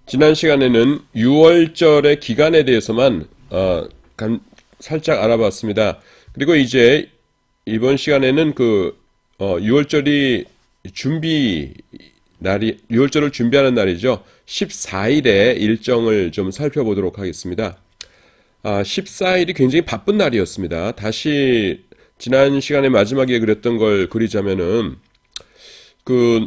지난 시간에는 6월절의 기간에 대해서만 살짝 알아봤습니다. 그리고 이제 이번 시간에는 6월절이 준비 날이 6월절을 준비하는 날이죠. 14일의 일정을 좀 살펴보도록 하겠습니다. 14일이 굉장히 바쁜 날이었습니다. 다시 지난 시간에 마지막에 그렸던 걸 그리자면은 그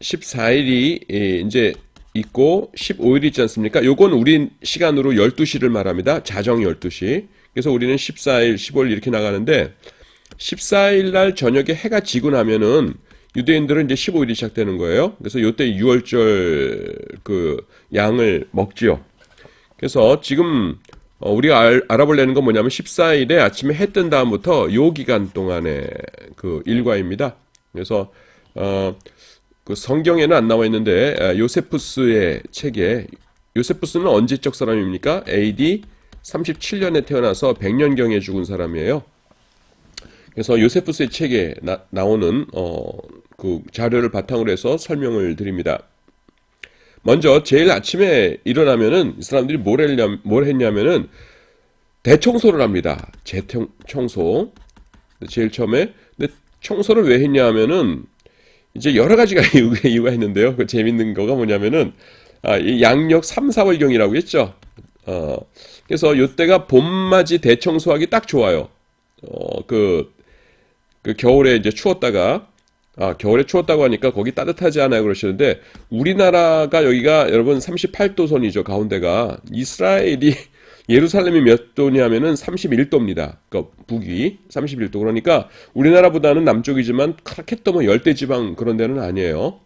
14일이 이제 있고 15일 있지 않습니까? 요건 우리 시간으로 12시를 말합니다. 자정 12시. 그래서 우리는 14일, 15일 이렇게 나가는데 14일 날 저녁에 해가 지고 나면은 유대인들은 이제 15일이 시작되는 거예요. 그래서 요때 6월절 양을 먹지요. 그래서 지금 우리가 알아보려는 건 뭐냐면 14일에 아침에 해 뜬 다음부터 요 기간 동안의 그 일과입니다. 그래서 그 성경에는 안 나와 있는데 요세푸스의 책에 요세푸스는 언제적 사람입니까? AD 37년에 태어나서 100년경에 죽은 사람이에요. 그래서 요세푸스의 책에 나오는 그 자료를 바탕으로 해서 설명을 드립니다. 먼저 제일 아침에 일어나면은 이 사람들이 뭘 했냐면은 대청소를 합니다. 재청소. 제일 처음에. 근데 청소를 왜 했냐 하면은 이제 여러 가지가 이유가 있는데요. 그 재밌는 거가 뭐냐면은 이 양력 3, 4월경이라고 했죠. 그래서 요때가 봄맞이 대청소하기 딱 좋아요. 그 겨울에 이제 추웠다가 겨울에 추웠다고 하니까 거기 따뜻하지 않아요 그러시는데 우리나라가 여기가 여러분 38도 선이죠. 가운데가 이스라엘이 예루살렘이 몇 도냐면은 31도입니다. 그러니까 북위 31도. 그러니까 우리나라보다는 남쪽이지만 그렇게 또 뭐 열대지방 그런 데는 아니에요.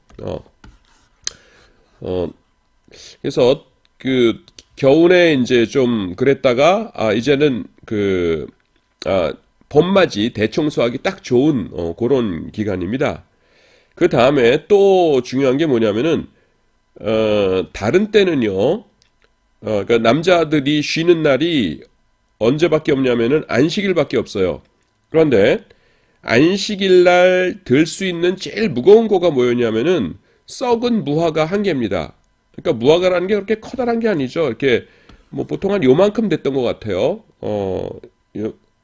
그래서 그 겨울에 이제 좀 그랬다가 이제는 봄맞이 대청소하기 딱 좋은 그런 기간입니다. 그 다음에 또 중요한 게 뭐냐면은 다른 때는요. 그러니까 남자들이 쉬는 날이 언제밖에 없냐면은 안식일밖에 없어요. 그런데 안식일 날 들 수 있는 제일 무거운 거가 뭐였냐면은 썩은 무화과 한 개입니다. 그러니까 무화과라는 게 그렇게 커다란 게 아니죠. 이렇게 뭐 보통 한 요만큼 됐던 것 같아요.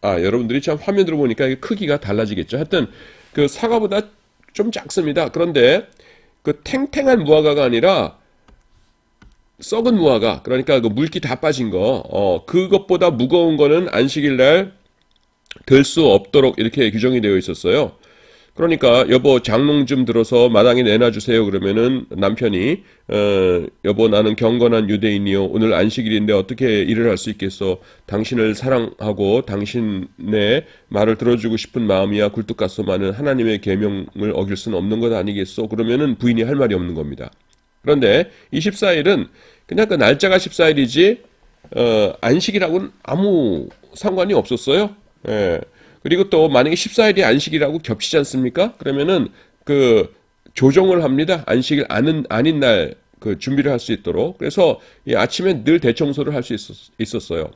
여러분들이 참 화면으로 보니까 크기가 달라지겠죠. 하여튼 그 사과보다 좀 작습니다. 그런데 그 탱탱한 무화과가 아니라 썩은 무화과, 그러니까 그 물기 다 빠진 거, 그것보다 무거운 거는 안식일 날 들 수 없도록 이렇게 규정이 되어 있었어요. 그러니까 여보 장롱 좀 들어서 마당에 내놔주세요. 그러면은 남편이 여보 나는 경건한 유대인이요. 오늘 안식일인데 어떻게 일을 할 수 있겠어. 당신을 사랑하고 당신의 말을 들어주고 싶은 마음이야 굴뚝 같소만은 하나님의 계명을 어길 수는 없는 것 아니겠소. 그러면은 부인이 할 말이 없는 겁니다. 그런데 이 14일은 그냥 그 날짜가 14일이지 안식이라고는 아무 상관이 없었어요. 예. 그리고 또 만약에 14일이 안식이라고 겹치지 않습니까? 그러면은 그 조정을 합니다. 안식일 아닌 날 그 준비를 할 수 있도록. 그래서 이 아침에 늘 대청소를 할 수 있었어요.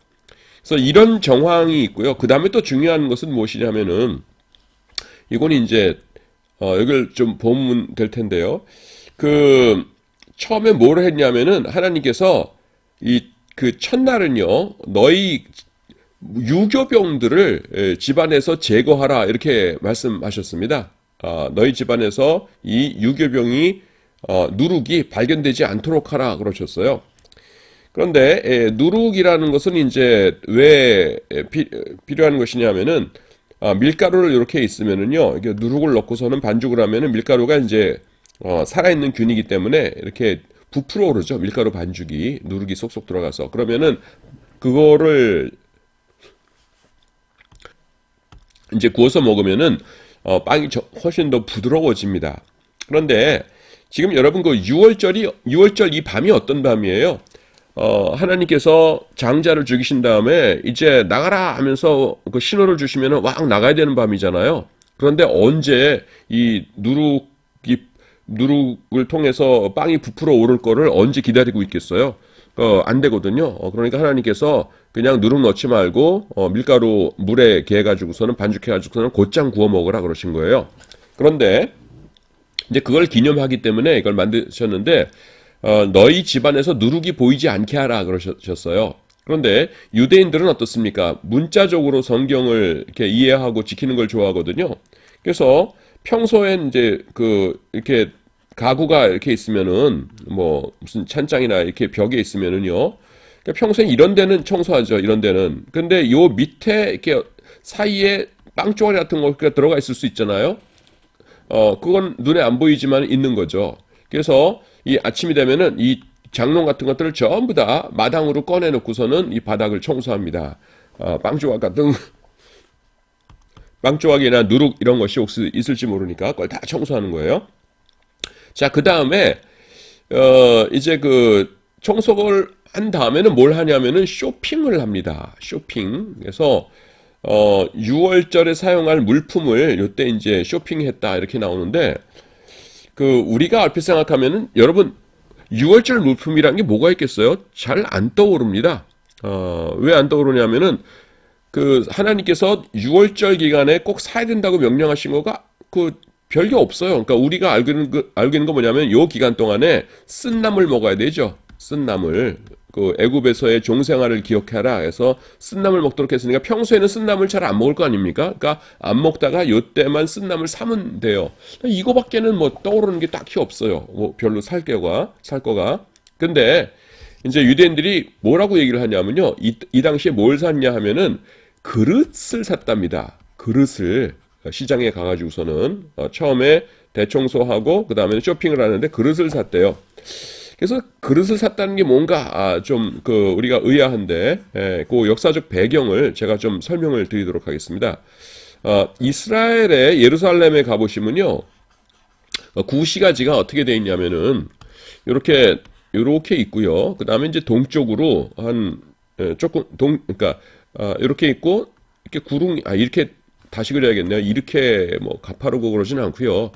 그래서 이런 정황이 있고요. 그 다음에 또 중요한 것은 무엇이냐면은 이건 이제 여기를 좀 보면 될 텐데요. 그 처음에 뭘 했냐면은 하나님께서 그 첫날은요 너희 유교병들을 집안에서 제거하라 이렇게 말씀하셨습니다. 너희 집안에서 이 유교병이 누룩이 발견되지 않도록 하라 그러셨어요. 그런데 누룩이라는 것은 이제 왜 필요한 것이냐면은 밀가루를 이렇게 있으면은요 이게 누룩을 넣고서는 반죽을 하면은 밀가루가 이제 살아있는 균이기 때문에 이렇게 부풀어 오르죠. 밀가루 반죽이 누룩이 쏙쏙 들어가서 그러면은 그거를 이제 구워서 먹으면은 빵이 훨씬 더 부드러워집니다. 그런데 지금 여러분 그 6월절 이 밤이 어떤 밤이에요? 하나님께서 장자를 죽이신 다음에 이제 나가라 하면서 그 신호를 주시면은 왁 나가야 되는 밤이잖아요. 그런데 언제 이 누룩을 통해서 빵이 부풀어 오를 거를 언제 기다리고 있겠어요? 안 되거든요. 그러니까 하나님께서 그냥 누룩 넣지 말고 밀가루 물에 개해가지고서는 반죽해가지고서는 곧장 구워 먹으라 그러신 거예요. 그런데 이제 그걸 기념하기 때문에 이걸 만드셨는데, 너희 집안에서 누룩이 보이지 않게 하라 그러셨어요. 그런데 유대인들은 어떻습니까? 문자적으로 성경을 이렇게 이해하고 지키는 걸 좋아하거든요. 그래서 평소엔 이제 이렇게 가구가 이렇게 있으면은 뭐 무슨 찬장이나 이렇게 벽에 있으면은요. 그러니까 평소엔 이런 데는 청소하죠. 이런 데는. 근데 요 밑에 이렇게 사이에 빵조각이 같은 거가 들어가 있을 수 있잖아요. 그건 눈에 안 보이지만 있는 거죠. 그래서 이 아침이 되면은 이 장롱 같은 것들을 전부 다 마당으로 꺼내놓고서는 이 바닥을 청소합니다. 빵조각 같은 빵조각이나 누룩 이런 것이 혹시 있을지 모르니까 그걸 다 청소하는 거예요. 자, 그 다음에 이제 청소를 한 다음에는 뭘 하냐면은 쇼핑을 합니다. 쇼핑. 그래서 6월절에 사용할 물품을 요때 이제 쇼핑했다 이렇게 나오는데 우리가 얼핏 생각하면은 여러분 6월절 물품이란 게 뭐가 있겠어요? 잘 안 떠오릅니다. 왜 안 떠오르냐면은 하나님께서 6월절 기간에 꼭 사야 된다고 명령하신 거가 별게 없어요. 그러니까 우리가 알고 있는 거 뭐냐면 요 기간 동안에 쓴 나물 먹어야 되죠. 쓴 나물. 애굽에서의 종생활을 기억해라 해서 쓴나물 먹도록 했으니까 평소에는 쓴나물 잘 안 먹을 거 아닙니까? 그러니까 안 먹다가 요때만 쓴나물 사면 돼요. 이거밖에는 뭐 떠오르는 게 딱히 없어요. 뭐 별로 살 거가. 근데 이제 유대인들이 뭐라고 얘기를 하냐면요. 이 당시에 뭘 샀냐 하면은 그릇을 샀답니다. 그릇을 시장에 가가지고서는 처음에 대청소하고 그 다음에 쇼핑을 하는데 그릇을 샀대요. 그래서 그릇을 샀다는 게 뭔가 좀 우리가 의아한데 그 역사적 배경을 제가 좀 설명을 드리도록 하겠습니다. 이스라엘의 예루살렘에 가보시면요, 구시가지가 어떻게 돼 있냐면은 이렇게 있고요. 그 다음에 이제 동쪽으로 조금 그러니까 이렇게 있고 이렇게 구릉 이렇게 다시 그려야겠네요. 이렇게 뭐 가파르고 그러진 않고요.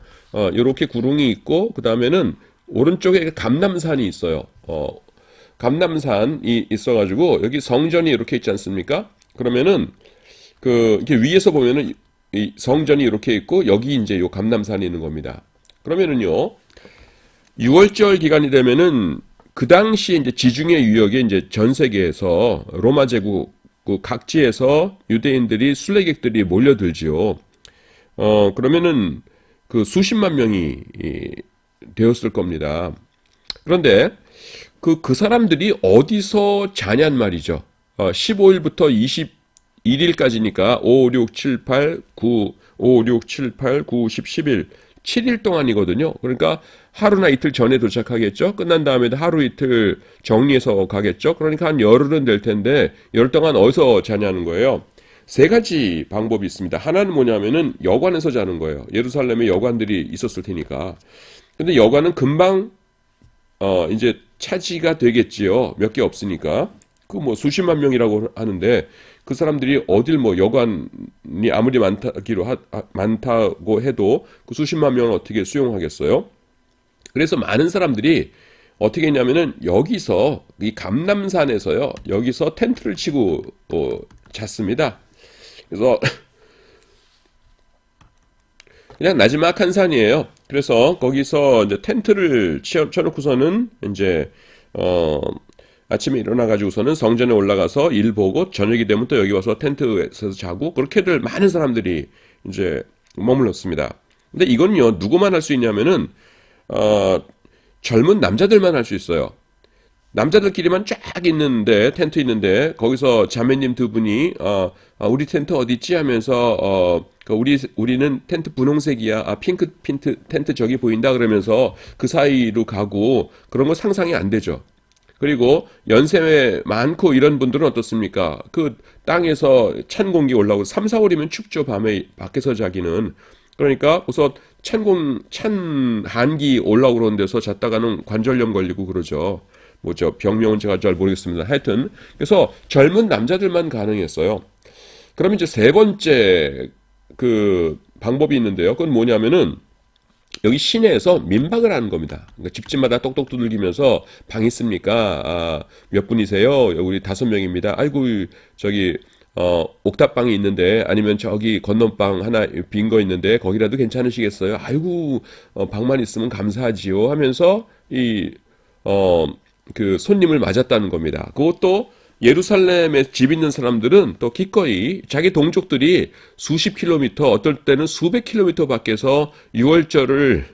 이렇게 구릉이 있고 그 다음에는 오른쪽에 감람산이 있어요. 감람산이 있어가지고 여기 성전이 이렇게 있지 않습니까? 그러면은 이렇게 위에서 보면은 이 성전이 이렇게 있고 여기 이제 요 감람산이 있는 겁니다. 그러면은요 6월절 기간이 되면은 그 당시에 이제 지중해 유역에 이제 전 세계에서 로마 제국 각지에서 유대인들이 순례객들이 몰려들지요. 그러면은 수십만 명이 되었을 겁니다. 그런데 그 사람들이 어디서 자냔 말이죠. 15일부터 21일까지니까 5, 6, 7, 8, 9, 5, 6, 7, 8, 9, 10, 11, 7일 동안이거든요. 그러니까 하루나 이틀 전에 도착하겠죠. 끝난 다음에도 하루 이틀 정리해서 가겠죠. 그러니까 한 열흘은 될 텐데 열흘 동안 어디서 자냐는 거예요. 세 가지 방법이 있습니다. 하나는 뭐냐면은 여관에서 자는 거예요. 예루살렘에 여관들이 있었을 테니까. 근데 여관은 금방 이제 차지가 되겠지요. 몇 개 없으니까. 뭐 수십만 명이라고 하는데 그 사람들이 어딜 뭐 여관이 아무리 많다고 해도 그 수십만 명을 어떻게 수용하겠어요? 그래서 많은 사람들이 어떻게 했냐면은 여기서 이 감람산에서요. 여기서 텐트를 치고 잤습니다. 그래서 그냥 나지막한 산이에요. 그래서 거기서 이제 텐트를 쳐놓고서는 이제 아침에 일어나가지고서는 성전에 올라가서 일 보고 저녁이 되면 또 여기 와서 텐트에서 자고 그렇게들 많은 사람들이 이제 머물렀습니다. 근데 이건요 누구만 할 수 있냐면은 젊은 남자들만 할 수 있어요. 남자들끼리만 쫙 있는데 텐트 있는데 거기서 자매님 두 분이 우리 텐트 어디 있지 하면서 우리는 텐트 분홍색이야. 핑크 텐트 저기 보인다 그러면서 그 사이로 가고 그런 거 상상이 안 되죠. 그리고 연세 많고 이런 분들은 어떻습니까? 그 땅에서 찬 공기 올라오고 3, 4월이면 춥죠. 밤에 밖에서 자기는. 그러니까 우선 찬 한기 올라오고 그런 데서 잤다가는 관절염 걸리고 그러죠. 병명은 제가 잘 모르겠습니다. 하여튼 그래서 젊은 남자들만 가능했어요. 그럼 이제 세 번째 방법이 있는데요. 그건 뭐냐면은 여기 시내에서 민박을 하는 겁니다. 그러니까 집집마다 똑똑 두들기면서 방 있습니까? 몇 분이세요? 우리 5명입니다. 아이고 저기 옥탑방이 있는데 아니면 저기 건넌방 하나 빈 거 있는데 거기라도 괜찮으시겠어요? 아이고 방만 있으면 감사하지요 하면서 그 손님을 맞았다는 겁니다. 그것도 예루살렘에 집 있는 사람들은 또 기꺼이 자기 동족들이 수십 킬로미터 어떨 때는 수백 킬로미터 밖에서 유월절을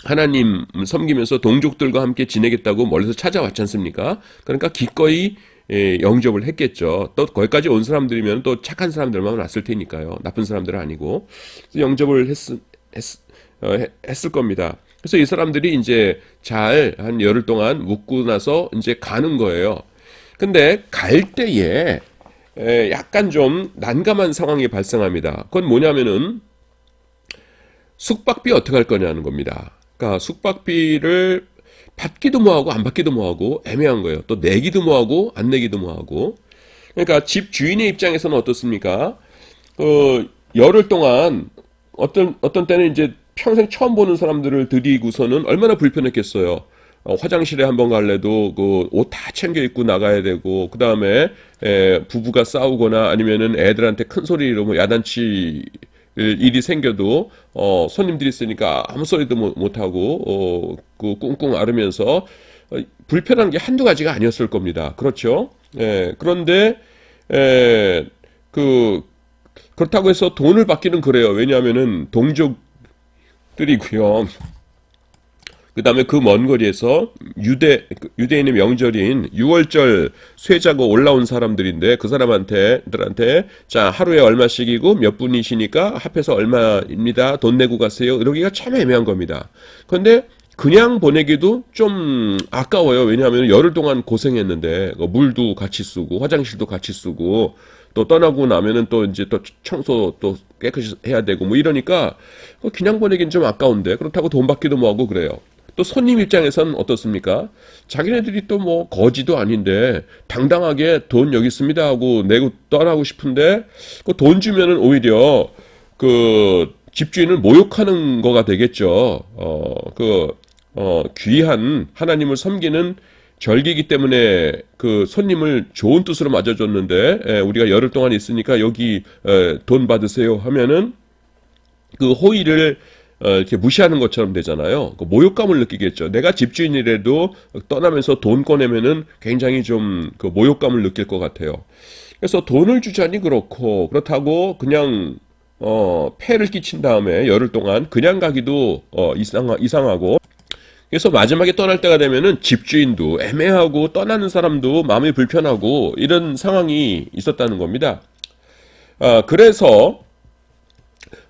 하나님 섬기면서 동족들과 함께 지내겠다고 멀리서 찾아왔지 않습니까? 그러니까 기꺼이 영접을 했겠죠. 또 거기까지 온 사람들이면 또 착한 사람들만 왔을 테니까요. 나쁜 사람들은 아니고. 그래서 영접을 했을 겁니다. 그래서 이 사람들이 이제 잘 한 열흘 동안 묵고 나서 이제 가는 거예요. 근데 갈 때에 약간 좀 난감한 상황이 발생합니다. 그건 뭐냐면은 숙박비 어떻게 할 거냐는 겁니다. 그러니까 숙박비를 받기도 뭐하고 안 받기도 뭐하고 애매한 거예요. 또 내기도 뭐하고 안 내기도 뭐하고. 그러니까 집 주인의 입장에서는 어떻습니까? 열흘 동안 어떤 때는 이제 평생 처음 보는 사람들을 들이고서는 얼마나 불편했겠어요. 화장실에 한번 갈래도 그 옷 다 챙겨 입고 나가야 되고, 그 다음에 부부가 싸우거나 아니면은 애들한테 큰 소리로 뭐 야단치 일이 생겨도 손님들이 있으니까 아무 소리도 못하고 그 꿍꿍 앓으면서 불편한 게 한두 가지가 아니었을 겁니다. 그렇죠? 그런데 그렇다고 해서 돈을 받기는 그래요. 왜냐하면은 동족들이고요. 그 다음에 그 먼 거리에서 유대인의 명절인 유월절 쇠자고 올라온 사람들인데 그 사람들한테 자, 하루에 얼마씩이고 몇 분이시니까 합해서 얼마입니다. 돈 내고 가세요. 이러기가 참 애매한 겁니다. 그런데 그냥 보내기도 좀 아까워요. 왜냐하면 열흘 동안 고생했는데 물도 같이 쓰고 화장실도 같이 쓰고 또 떠나고 나면은 또 이제 또 청소 또 깨끗이 해야 되고 뭐 이러니까 그냥 보내긴 좀 아까운데 그렇다고 돈 받기도 뭐하고 그래요. 또 손님 입장에서는 어떻습니까? 자기네들이 또 뭐 거지도 아닌데 당당하게 돈 여기 있습니다 하고 내고 떠나고 싶은데 그 돈 주면은 오히려 그 집주인을 모욕하는 거가 되겠죠. 귀한 하나님을 섬기는 절기이기 때문에 그 손님을 좋은 뜻으로 맞아줬는데 우리가 열흘 동안 있으니까 여기 돈 받으세요 하면은 그 호의를 이렇게 무시하는 것처럼 되잖아요. 그 모욕감을 느끼겠죠. 내가 집주인이라도 떠나면서 돈 꺼내면은 굉장히 좀 그 모욕감을 느낄 것 같아요. 그래서 돈을 주자니 그렇다고 그냥 폐를 끼친 다음에 열흘 동안 그냥 가기도 이상하고. 그래서 마지막에 떠날 때가 되면은 집주인도 애매하고 떠나는 사람도 마음이 불편하고 이런 상황이 있었다는 겁니다. 그래서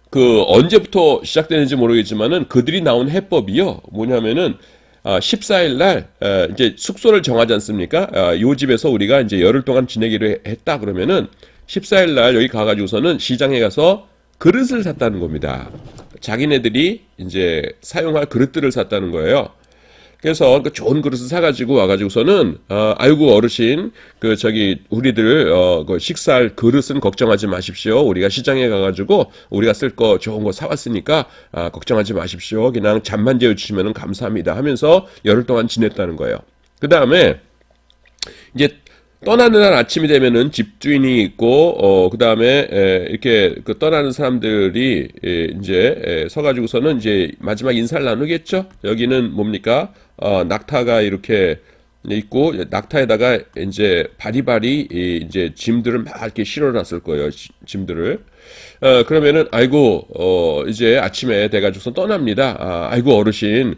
그 언제부터 시작되는지 모르겠지만은 그들이 나온 해법이요. 뭐냐면은 14일 날 이제 숙소를 정하지 않습니까? 요 집에서 우리가 이제 열흘 동안 지내기로 했다 그러면은 14일 날 여기 가가지고서는 시장에 가서 그릇을 샀다는 겁니다. 자기네들이 이제 사용할 그릇들을 샀다는 거예요. 그래서 그 좋은 그릇을 사가지고 와가지고서는 아이고 어르신 우리들 그 식사할 그릇은 걱정하지 마십시오. 우리가 시장에 가가지고 우리가 쓸 거 좋은 거 사왔으니까 걱정하지 마십시오. 그냥 잠만 재워주시면 감사합니다 하면서 열흘 동안 지냈다는 거예요. 그 다음에 이제 떠나는 날 아침이 되면은 집주인이 있고, 그 다음에, 이렇게, 그 떠나는 사람들이, 이제, 서가지고서는 이제 마지막 인사를 나누겠죠? 여기는 뭡니까? 낙타가 이렇게 있고, 낙타에다가 이제 바리바리, 이제 짐들을 막 이렇게 실어놨을 거예요. 짐들을. 그러면은, 아이고, 이제 아침에 돼가지고서 떠납니다. 아이고, 어르신,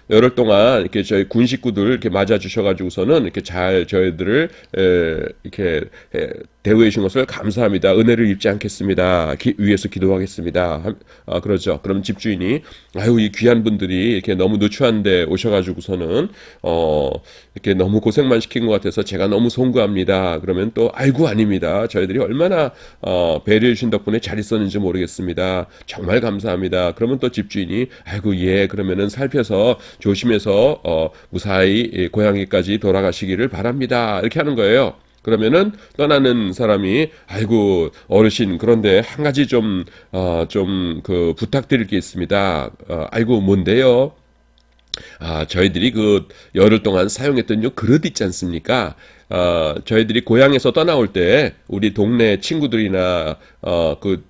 열흘 동안 이렇게 저희 군 식구들 이렇게 맞아주셔가지고서는 이렇게 잘 저희들을, 이렇게, 대우해 주신 것을 감사합니다. 은혜를 입지 않겠습니다. 위에서 기도하겠습니다. 그러죠. 그럼 집주인이, 아유, 이 귀한 분들이 이렇게 너무 누추한데 오셔가지고서는, 이렇게 너무 고생만 시킨 것 같아서 제가 너무 송구합니다. 그러면 또, 아이고, 아닙니다. 저희들이 얼마나, 배려해 주신 덕분에 잘 있었는지 모르겠습니다. 정말 감사합니다. 그러면 또 집주인이, 아이고, 예, 그러면은 살펴서 조심해서, 무사히 고향에까지 돌아가시기를 바랍니다. 이렇게 하는 거예요. 그러면은 떠나는 사람이 아이고 어르신 그런데 한 가지 좀 부탁드릴 게 있습니다. 아이고 뭔데요? 저희들이 그 열흘 동안 사용했던 요 그릇 있지 않습니까? 저희들이 고향에서 떠나올 때 우리 동네 친구들이나 그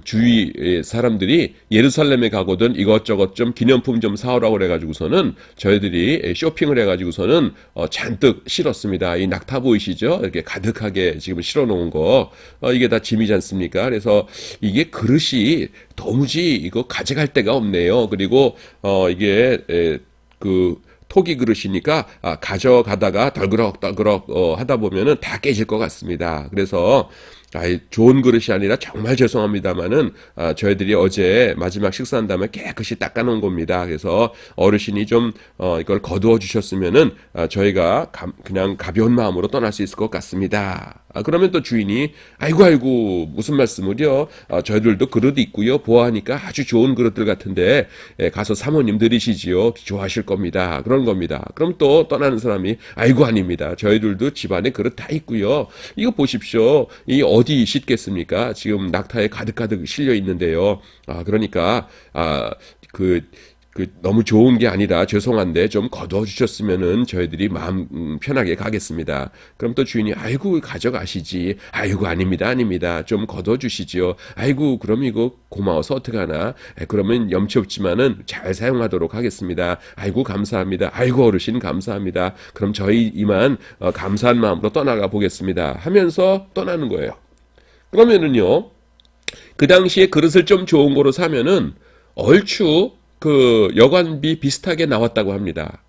주위 사람들이 예루살렘에 가거든 이것저것 좀 기념품 좀 사오라고 그래가지고서는 저희들이 쇼핑을 해가지고서는 잔뜩 실었습니다. 이 낙타 보이시죠? 이렇게 가득하게 지금 실어 놓은 거 이게 다 짐이지 않습니까? 그래서 이게 그릇이 도무지 이거 가져갈 데가 없네요. 그리고 이게 그 토기 그릇이니까 가져가다가 덜그럭덜그럭 하다 보면은 다 깨질 것 같습니다. 그래서 좋은 그릇이 아니라 정말 죄송합니다만은 저희들이 어제 마지막 식사한 다음에 깨끗이 닦아놓은 겁니다. 그래서 어르신이 좀 이걸 거두어 주셨으면은 저희가 그냥 가벼운 마음으로 떠날 수 있을 것 같습니다. 그러면 또 주인이 아이고 무슨 말씀을요? 저희들도 그릇 있고요. 보아하니까 아주 좋은 그릇들 같은데 가서 사모님 드리시지요. 좋아하실 겁니다. 그런 겁니다. 그럼 또 떠나는 사람이 아이고 아닙니다. 저희들도 집안에 그릇 다 있고요. 이거 보십시오. 이 어디 씻겠습니까? 지금 낙타에 가득가득 실려 있는데요. 그러니까 너무 좋은 게 아니라 죄송한데 좀 거두어 주셨으면은 저희들이 마음 편하게 가겠습니다. 그럼 또 주인이 아이고 가져가시지. 아이고 아닙니다. 좀 거두어 주시지요. 아이고 그럼 이거 고마워서 어떡하나. 그러면 염치 없지만은 잘 사용하도록 하겠습니다. 아이고 감사합니다. 아이고 어르신 감사합니다. 그럼 저희 이만 감사한 마음으로 떠나가 보겠습니다. 하면서 떠나는 거예요. 그러면은요, 그 당시에 그릇을 좀 좋은 거로 사면은 얼추 그 여관비 비슷하게 나왔다고 합니다.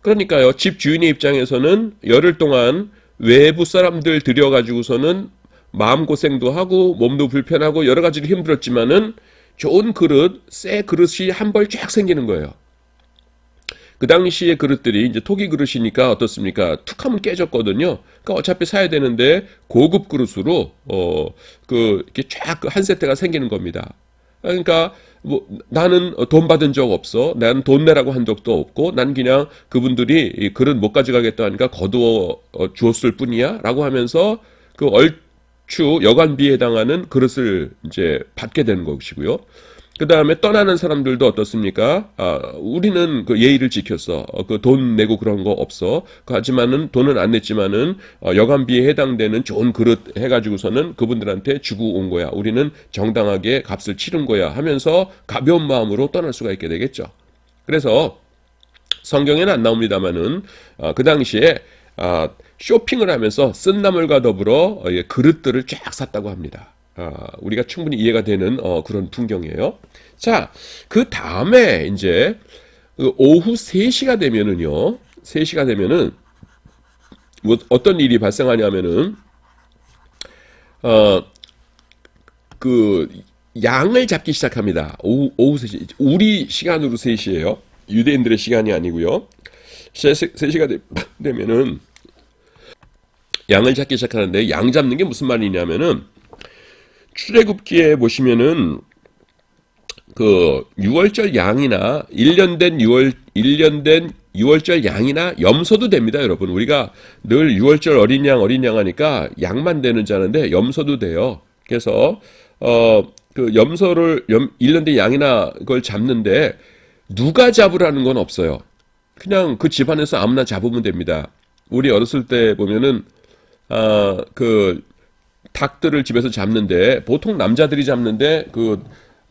그러니까요, 집 주인의 입장에서는 열흘 동안 외부 사람들 들여가지고서는 마음고생도 하고 몸도 불편하고 여러 가지로 힘들었지만은 좋은 그릇, 새 그릇이 한 벌 쫙 생기는 거예요. 그 당시의 그릇들이 이제 토기 그릇이니까 어떻습니까? 툭 하면 깨졌거든요. 그러니까 어차피 사야 되는데 고급 그릇으로 이렇게 쫙 한 세트가 생기는 겁니다. 그러니까 뭐 나는 돈 받은 적 없어. 나는 돈 내라고 한 적도 없고 난 그냥 그분들이 이 그릇 못 가져가겠다 하니까 거두어 주었을 뿐이야라고 하면서 그 얼추 여관비에 해당하는 그릇을 이제 받게 되는 것이고요. 그 다음에 떠나는 사람들도 어떻습니까? 우리는 그 예의를 지켰어. 그 돈 내고 그런 거 없어. 하지만은 돈은 안 냈지만은 여관비에 해당되는 좋은 그릇 해가지고서는 그분들한테 주고 온 거야. 우리는 정당하게 값을 치른 거야. 하면서 가벼운 마음으로 떠날 수가 있게 되겠죠. 그래서 성경에는 안 나옵니다만은 그 당시에 쇼핑을 하면서 쓴 나물과 더불어 그릇들을 쫙 샀다고 합니다. 우리가 충분히 이해가 되는 그런 풍경이에요. 자, 그 다음에 이제 오후 3시가 되면은요. 3시가 되면은 뭐 어떤 일이 발생하냐면은 그 양을 잡기 시작합니다. 오후 3시. 우리 시간으로 3시예요. 유대인들의 시간이 아니고요. 3시가 되면은 양을 잡기 시작하는데 양 잡는 게 무슨 말이냐면은 출애굽기에 보시면은 그 6월절 양이나 1년 된 6월절 양이나 염소도 됩니다, 여러분. 우리가 늘 6월절 어린 양 하니까 양만 되는 줄 아는데 염소도 돼요. 그래서 그 염소를 1년 된 양이나 그걸 잡는데 누가 잡으라는 건 없어요. 그냥 그 집안에서 아무나 잡으면 됩니다. 우리 어렸을 때 보면은 그 닭들을 집에서 잡는데 보통 남자들이 잡는데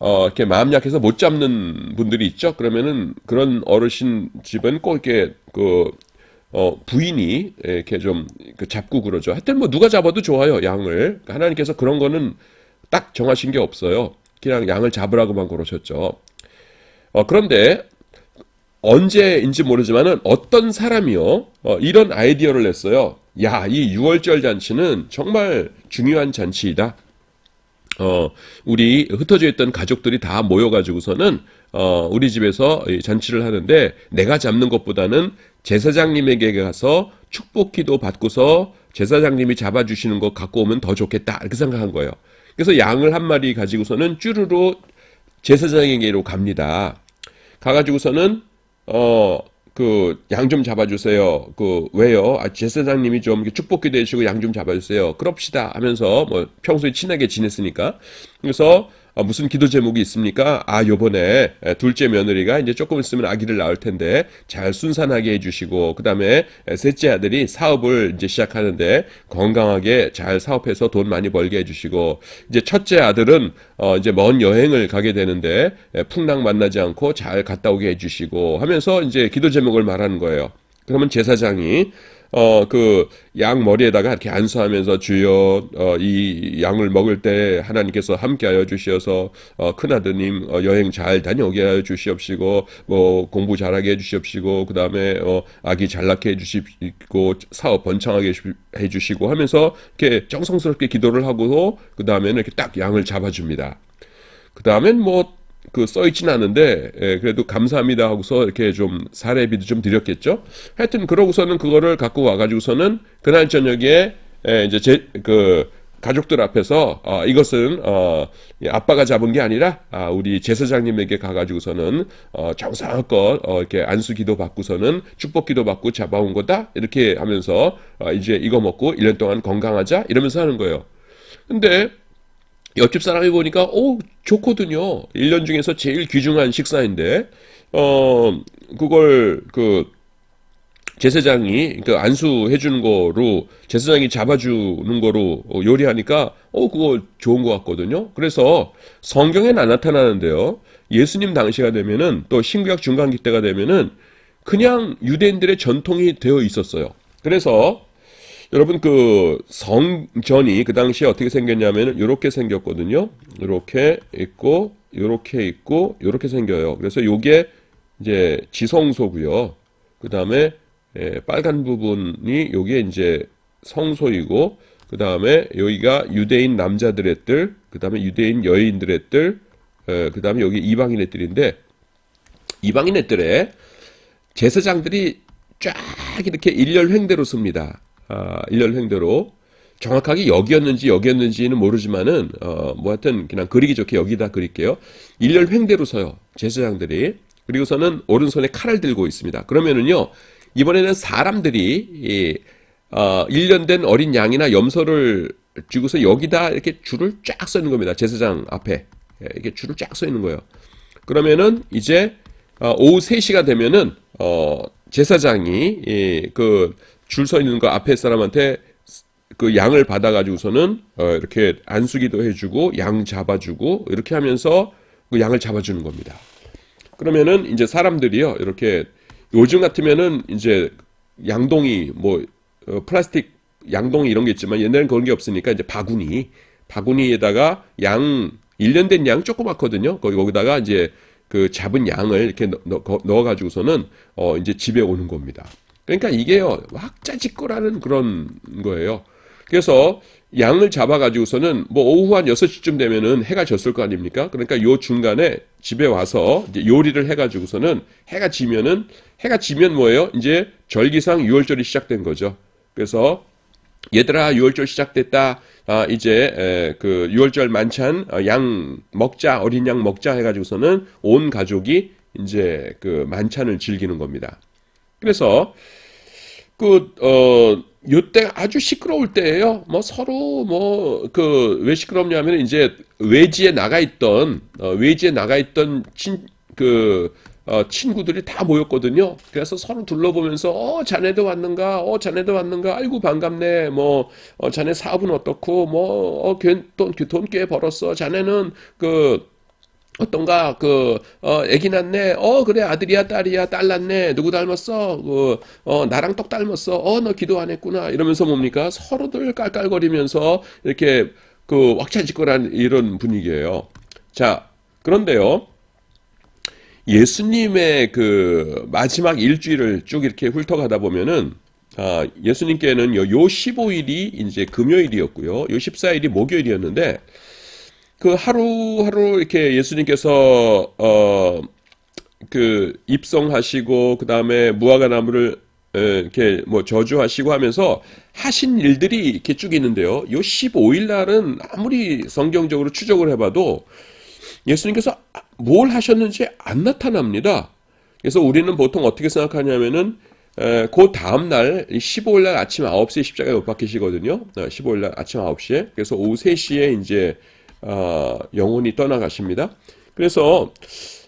이렇게 마음 약해서 못 잡는 분들이 있죠. 그러면은 그런 어르신 집은 꼭 이렇게 부인이 이렇게 좀 잡고 그러죠. 하여튼 뭐 누가 잡아도 좋아요, 양을. 하나님께서 그런 거는 딱 정하신 게 없어요. 그냥 양을 잡으라고만 그러셨죠. 그런데 언제인지 모르지만은 어떤 사람이요, 이런 아이디어를 냈어요. 야, 이 6월절 잔치는 정말 중요한 잔치이다. 우리 흩어져 있던 가족들이 다 모여가지고서는, 우리 집에서 이 잔치를 하는데, 내가 잡는 것보다는 제사장님에게 가서 축복 기도 받고서 제사장님이 잡아주시는 거 갖고 오면 더 좋겠다. 이렇게 생각한 거예요. 그래서 양을 한 마리 가지고서는 쭈루루 제사장에게로 갑니다. 가가지고서는, 양 좀 잡아주세요. 왜요? 제사장님이 좀 축복기도 해주시고 양 좀 잡아주세요. 그럽시다 하면서, 뭐, 평소에 친하게 지냈으니까. 그래서, 무슨 기도 제목이 있습니까? 요번에 둘째 며느리가 이제 조금 있으면 아기를 낳을 텐데 잘 순산하게 해주시고, 그 다음에 셋째 아들이 사업을 이제 시작하는데 건강하게 잘 사업해서 돈 많이 벌게 해주시고, 이제 첫째 아들은 이제 먼 여행을 가게 되는데 풍랑 만나지 않고 잘 갔다 오게 해주시고 하면서 이제 기도 제목을 말하는 거예요. 그러면 제사장이 그 양 머리에다가 이렇게 안수하면서 주여 이 양을 먹을 때 하나님께서 함께하여 주시어서 큰아드님 여행 잘 다녀오게 하여 주시옵시고, 뭐 공부 잘하게 해 주시옵시고, 그 다음에 아기 잘 낳게 해 주시고, 사업 번창하게 해 주시고 하면서 이렇게 정성스럽게 기도를 하고, 그 다음에는 이렇게 딱 양을 잡아줍니다. 그 다음엔 뭐 그 써있진 않은데, 그래도 감사합니다 하고서 이렇게 좀 사례비도 좀 드렸겠죠. 하여튼 그러고서는 그거를 갖고 와가지고서는 그날 저녁에 이제 그 가족들 앞에서 이것은 아빠가 잡은 게 아니라 우리 제사장님에게 가가지고서는 정성껏 이렇게 안수기도 받고서는 축복기도 받고 잡아온 거다 이렇게 하면서 이제 이거 먹고 1년 동안 건강하자 이러면서 하는 거예요. 근데 옆집 사람이 보니까 좋거든요. 1년 중에서 제일 귀중한 식사인데 그걸 그 제사장이 그 안수해 주는 거로 제사장이 잡아주는 거로 요리하니까 그거 좋은 것 같거든요. 그래서 성경에는 안 나타나는데요. 예수님 당시가 되면은 또 신구약 중간기 때가 되면은 그냥 유대인들의 전통이 되어 있었어요. 그래서 여러분 그 성전이 그 당시에 어떻게 생겼냐면은 이렇게 생겼거든요. 이렇게 있고 이렇게 있고 이렇게 생겨요. 그래서 요게 이제 지성소고요. 그 다음에 빨간 부분이 요게 이제 성소이고, 그 다음에 여기가 유대인 남자들의 뜰, 그 다음에 유대인 여인들의 뜰, 그 다음에 여기 이방인의 뜰인데, 이방인의 뜰에 제사장들이 쫙 이렇게 일렬횡대로 씁니다. 일렬횡대로. 정확하게 여기였는지는 모르지만은 뭐 하여튼 그냥 그리기 좋게 여기다 그릴게요. 일렬횡대로 서요, 제사장들이. 그리고서는 오른손에 칼을 들고 있습니다. 그러면은요, 이번에는 사람들이 1년 된 어린 양이나 염소를 쥐고서 여기다 이렇게 줄을 쫙 서 있는 겁니다. 제사장 앞에 이렇게 줄을 쫙 서 있는 거예요. 그러면은 이제 오후 3시가 되면은 제사장이 그 줄 서 있는 거 앞에 사람한테 그 양을 받아가지고서는 이렇게 안수기도 해주고 양 잡아주고 이렇게 하면서 그 양을 잡아주는 겁니다. 그러면은 이제 사람들이요, 이렇게 요즘 같으면은 이제 양동이 뭐 플라스틱 양동이 이런 게 있지만 옛날엔 그런 게 없으니까 이제 바구니에다가 양 1년 된 양 조그맣거든요. 거기다가 이제 그 잡은 양을 이렇게 넣어가지고서는 이제 집에 오는 겁니다. 그러니까 이게요, 왁자지껄하는 그런 거예요. 그래서 양을 잡아가지고서는 뭐 오후 한 6시쯤 되면은 해가 졌을 거 아닙니까? 그러니까 요 중간에 집에 와서 이제 요리를 해가지고서는 해가 지면 뭐예요? 이제 절기상 6월절이 시작된 거죠. 그래서 얘들아 6월절 시작됐다. 이제 그 6월절 만찬 양 먹자, 어린 양 먹자 해가지고서는 온 가족이 이제 그 만찬을 즐기는 겁니다. 그래서 요때 아주 시끄러울 때예요. 뭐 서로 왜 시끄럽냐면 이제 외지에 나가 있던 친구들이 다 모였거든요. 그래서 서로 둘러보면서 자네도 왔는가? 자네도 왔는가? 아이고 반갑네. 자네 사업은 어떻고? 돈 꽤 벌었어. 자네는 어떤가, 애기 낳네? 그래, 아들이야, 딸이야, 딸 낳네? 누구 닮았어? 나랑 똑 닮았어? 너 기도 안 했구나? 이러면서 뭡니까? 서로들 깔깔거리면서, 이렇게, 왁자지껄한 이런 분위기예요. 자, 그런데요, 예수님의 마지막 일주일을 쭉 이렇게 훑어가다 보면은, 예수님께는 요 15일이 이제 금요일이었고요. 요 14일이 목요일이었는데, 하루하루 이렇게 예수님께서 입성하시고 그 다음에 무화과 나무를 이렇게 저주하시고 하면서 하신 일들이 이렇게 쭉 있는데요. 요 15일 날은 아무리 성경적으로 추적을 해봐도 예수님께서 뭘 하셨는지 안 나타납니다. 그래서 우리는 보통 어떻게 생각하냐면은 그 다음날 15일 날 아침 9시에 십자가에 못 박히시거든요. 15일 날 아침 9시에. 그래서 오후 3시에 이제 영혼이 떠나가십니다. 그래서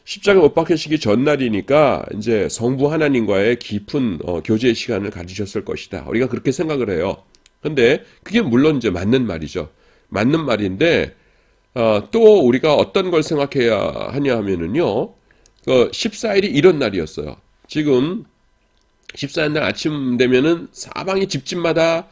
십자가 못 박히시기 전날이니까 이제 성부 하나님과의 깊은 교제의 시간을 가지셨을 것이다. 우리가 그렇게 생각을 해요. 근데 그게 물론 이제 맞는 말이죠. 맞는 말인데 또 우리가 어떤 걸 생각해야 하냐 하면은요. 14일이 이런 날이었어요. 지금 14일 날 아침 되면은 사방의 집집마다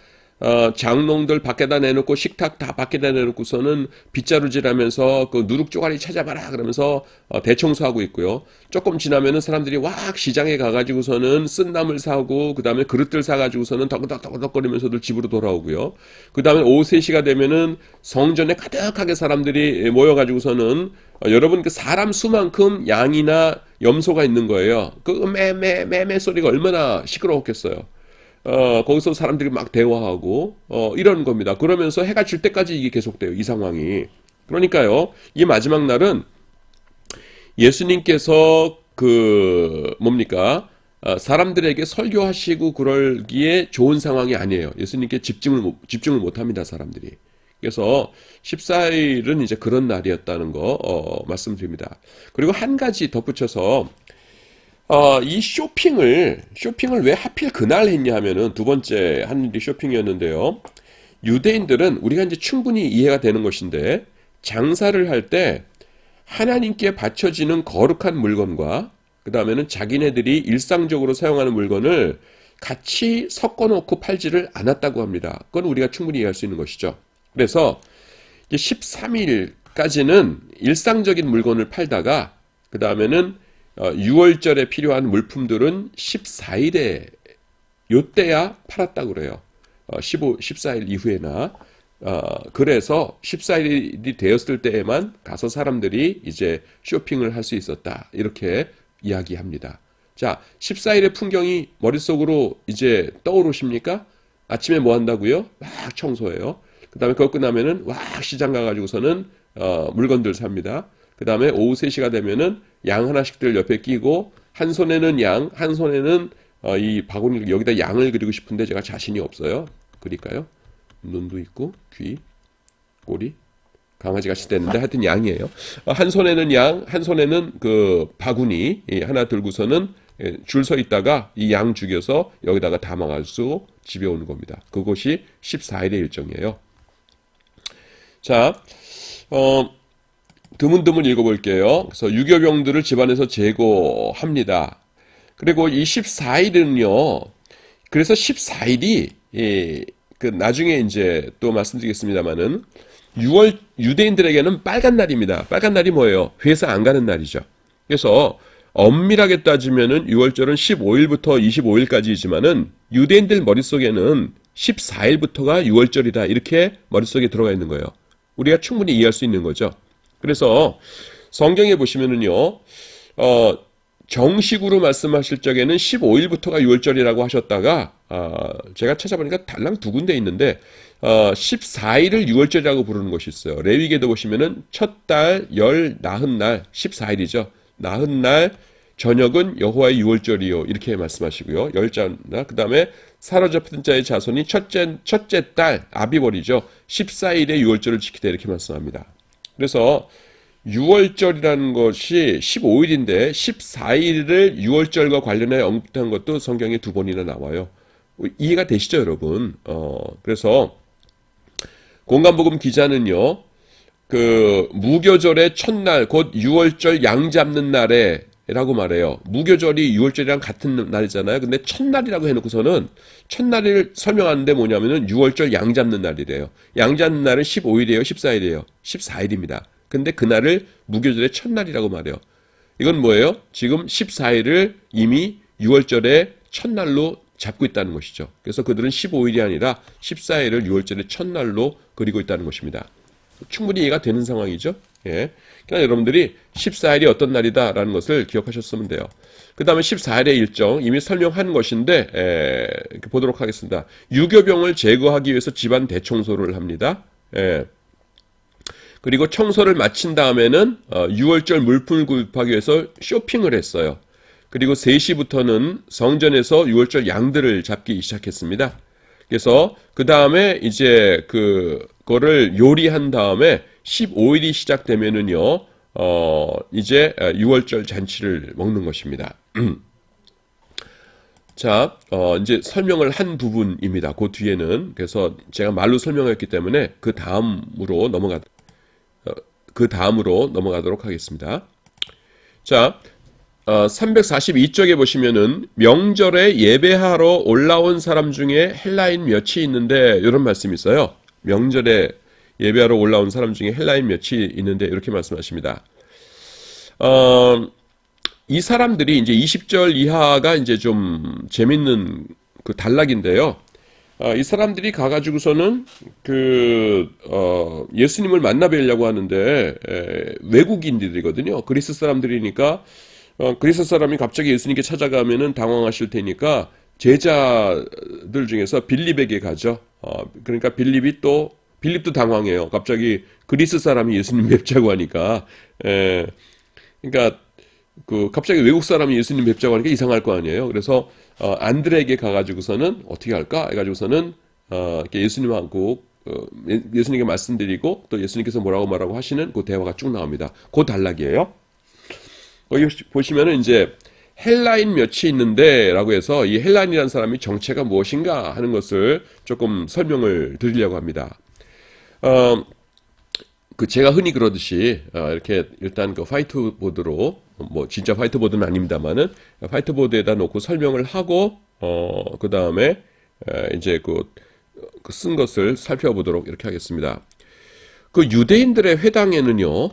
장롱들 밖에다 내놓고 식탁 다 밖에다 내놓고서는 빗자루질하면서 그 누룩 쪼가리 찾아봐라 그러면서 대청소하고 있고요. 조금 지나면은 사람들이 왁 시장에 가가지고서는 쓴 나물 사고 그 다음에 그릇들 사가지고서는 덕덕덕덕거리면서들 집으로 돌아오고요. 그 다음에 오후 3시가 되면은 성전에 가득하게 사람들이 모여가지고서는 여러분 그 사람 수만큼 양이나 염소가 있는 거예요. 그 매매 소리가 얼마나 시끄러웠겠어요. 거기서 사람들이 막 대화하고, 이런 겁니다. 그러면서 해가 질 때까지 이게 계속돼요, 이 상황이. 그러니까요, 이 마지막 날은 예수님께서 사람들에게 설교하시고 그러기에 좋은 상황이 아니에요. 예수님께 집중을 못 합니다, 사람들이. 그래서 14일은 이제 그런 날이었다는 거, 말씀드립니다. 그리고 한 가지 덧붙여서, 이 쇼핑을 왜 하필 그날 했냐 하면은 두 번째 한 일이 쇼핑이었는데요. 유대인들은 우리가 이제 충분히 이해가 되는 것인데, 장사를 할 때 하나님께 바쳐지는 거룩한 물건과 그 다음에는 자기네들이 일상적으로 사용하는 물건을 같이 섞어놓고 팔지를 않았다고 합니다. 그건 우리가 충분히 이해할 수 있는 것이죠. 그래서 13일까지는 일상적인 물건을 팔다가 그 다음에는 6월절에 필요한 물품들은 14일에 요때야 팔았다고 그래요. 14일 이후에나. 그래서 14일이 되었을 때에만 가서 사람들이 이제 쇼핑을 할 수 있었다. 이렇게 이야기합니다. 자, 14일의 풍경이 머릿속으로 이제 떠오르십니까? 아침에 뭐 한다고요? 막 청소해요. 그 다음에 그거 끝나면은 와 시장 가가지고서는 물건들 삽니다. 그 다음에 오후 3시가 되면은 양 하나씩들 옆에 끼고 한 손에는 양, 한 손에는 이 바구니 여기다 양을 그리고 싶은데 제가 자신이 없어요. 그릴까요? 눈도 있고 귀, 꼬리, 강아지 같이 되는데 하여튼 양이에요. 한 손에는 양, 한 손에는 그 바구니 하나 들고서는 줄 서 있다가 이 양 죽여서 여기다가 담아가지고 집에 오는 겁니다. 그것이 14일의 일정이에요. 자, 드문드문 읽어볼게요. 그래서 유교병들을 집안에서 제거합니다. 그리고 이 14일은요, 그래서 14일이, 그 나중에 이제 또 말씀드리겠습니다만은, 6월 유대인들에게는 빨간 날입니다. 빨간 날이 뭐예요? 회사 안 가는 날이죠. 그래서 엄밀하게 따지면은 6월절은 15일부터 25일까지이지만은 유대인들 머릿속에는 14일부터가 6월절이다. 이렇게 머릿속에 들어가 있는 거예요. 우리가 충분히 이해할 수 있는 거죠. 그래서 성경에 보시면은요, 정식으로 말씀하실 적에는 15일부터가 6월절이라고 하셨다가, 제가 찾아보니까 달랑 두 군데 있는데, 14일을 6월절이라고 부르는 것이 있어요. 레위기에도 보시면은 첫 달, 열, 나흔 날, 14일이죠. 나흔 날, 저녁은 여호와의 6월절이요. 이렇게 말씀하시고요. 열자나, 그 다음에 사로잡힌 자의 자손이 첫째 달, 아비월이죠. 14일에 6월절을 지키다 이렇게 말씀합니다. 그래서 6월절이라는 것이 15일인데 14일을 6월절과 관련해 언급한 것도 성경에 2번이나 나와요. 이해가 되시죠, 여러분? 그래서 공간복음 기자는요, 그 무교절의 첫날, 곧 6월절 양 잡는 날에 라고 말해요. 무교절이 6월절이랑 같은 날이잖아요. 근데 첫날이라고 해놓고서는 첫날을 설명하는데 뭐냐면은 6월절 양 잡는 날이래요. 양 잡는 날은 15일이에요, 14일이에요. 14일입니다. 근데 그날을 무교절의 첫날이라고 말해요. 이건 뭐예요? 지금 14일을 이미 6월절의 첫날로 잡고 있다는 것이죠. 그래서 그들은 15일이 아니라 14일을 6월절의 첫날로 그리고 있다는 것입니다. 충분히 이해가 되는 상황이죠. 예. 그러니까 여러분들이 14일이 어떤 날이다라는 것을 기억하셨으면 돼요. 그 다음에 14일의 일정 이미 설명한 것인데 보도록 하겠습니다. 유교병을 제거하기 위해서 집안 대청소를 합니다. 그리고 청소를 마친 다음에는 6월절 물품을 구입하기 위해서 쇼핑을 했어요. 그리고 3시부터는 성전에서 6월절 양들을 잡기 시작했습니다. 그래서 그 다음에 이제 그거를 요리한 다음에 15일이 시작되면은요, 이제 6월절 잔치를 먹는 것입니다. 자, 이제 설명을 한 부분입니다. 그 뒤에는. 그래서 제가 말로 설명했기 때문에 그 다음으로 넘어가도록 하겠습니다. 자, 342쪽에 보시면은 명절에 예배하러 올라온 사람 중에 헬라인 몇이 있는데 이런 말씀이 있어요. 명절에 예배하러 올라온 사람 중에 헬라인 몇이 있는데 이렇게 말씀하십니다. 이 사람들이 이제 20절 이하가 이제 좀 재밌는 그 단락인데요. 이 사람들이 가가지고서는 예수님을 만나 뵈려고 하는데 외국인들이거든요. 그리스 사람들이니까 그리스 사람이 갑자기 예수님께 찾아가면은 당황하실 테니까 제자들 중에서 빌립에게 가죠. 그러니까 빌립도 당황해요. 갑자기 그리스 사람이 예수님 뵙자고 하니까 그러니까 갑자기 외국 사람이 예수님 뵙자고 하니까 이상할 거 아니에요. 그래서 안드레에게 가가지고서는 어떻게 할까 해가지고서는 이렇게 예수님하고 예수님께 말씀드리고 또 예수님께서 뭐라고 말하고 하시는 그 대화가 쭉 나옵니다. 그 단락이에요. 여기 보시면은 이제 헬라인 몇이 있는데라고 해서 이 헬라인이라는 사람이 정체가 무엇인가 하는 것을 조금 설명을 드리려고 합니다. 제가 흔히 그러듯이 이렇게 일단 그 화이트보드로 뭐 진짜 화이트보드는 아닙니다만은 화이트보드에다 놓고 설명을 하고 그 다음에 이제 쓴 것을 살펴보도록 이렇게 하겠습니다. 그 유대인들의 회당에는요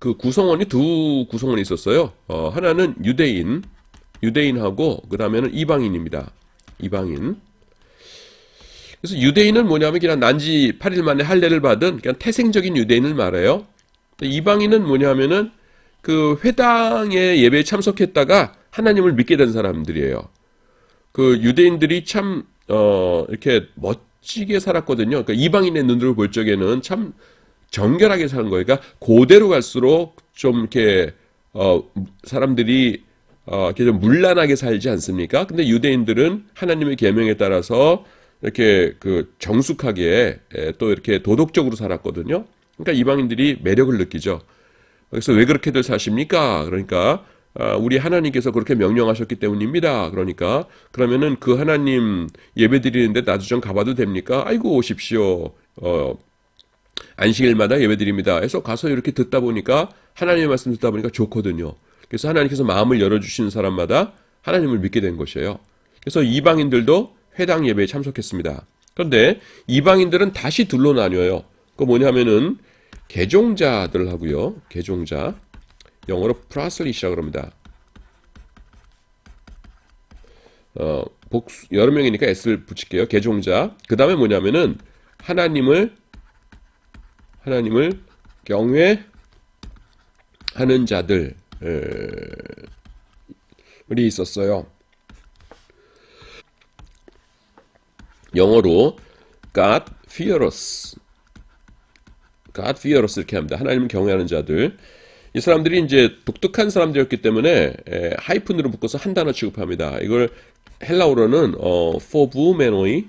그 구성원이 두 구성원이 있었어요. 하나는 유대인하고 그 다음에는 이방인입니다. 이방인. 그래서 유대인은 뭐냐면 그냥 난지 8일 만에 할례를 받은 그냥 태생적인 유대인을 말해요. 이방인은 뭐냐면은 그 회당의 예배에 참석했다가 하나님을 믿게 된 사람들이에요. 그 유대인들이 참 이렇게 멋지게 살았거든요. 그러니까 이방인의 눈으로 볼 적에는 참 정결하게 사는 거예요. 그러니까 고대로 갈수록 좀 이렇게 사람들이 이렇게 좀 문란하게 살지 않습니까? 근데 유대인들은 하나님의 계명에 따라서 이렇게 정숙하게 또 이렇게 도덕적으로 살았거든요. 그러니까 이방인들이 매력을 느끼죠. 그래서 왜 그렇게들 사십니까? 그러니까 우리 하나님께서 그렇게 명령하셨기 때문입니다. 그러니까 그러면은 그 하나님 예배 드리는데 나도 좀 가봐도 됩니까? 아이고 오십시오. 안식일마다 예배 드립니다. 해서 가서 이렇게 듣다 보니까 하나님의 말씀 듣다 보니까 좋거든요. 그래서 하나님께서 마음을 열어주시는 사람마다 하나님을 믿게 된 것이에요. 그래서 이방인들도 회당 예배에 참석했습니다. 그런데 이방인들은 다시 둘로 나뉘어요. 그 뭐냐면은 개종자들하고요. 개종자. 영어로 프라슬리시라고 합니다. 여러 명이니까 S를 붙일게요. 개종자. 그 다음에 뭐냐면은 하나님을 경외하는 자들이 있었어요. 영어로 God-fearers 이렇게 합니다. 하나님을 경외하는 자들. 이 사람들이 이제 독특한 사람들이었기 때문에 하이픈으로 묶어서 한 단어 취급합니다. 이걸 헬라어로는 포부메노이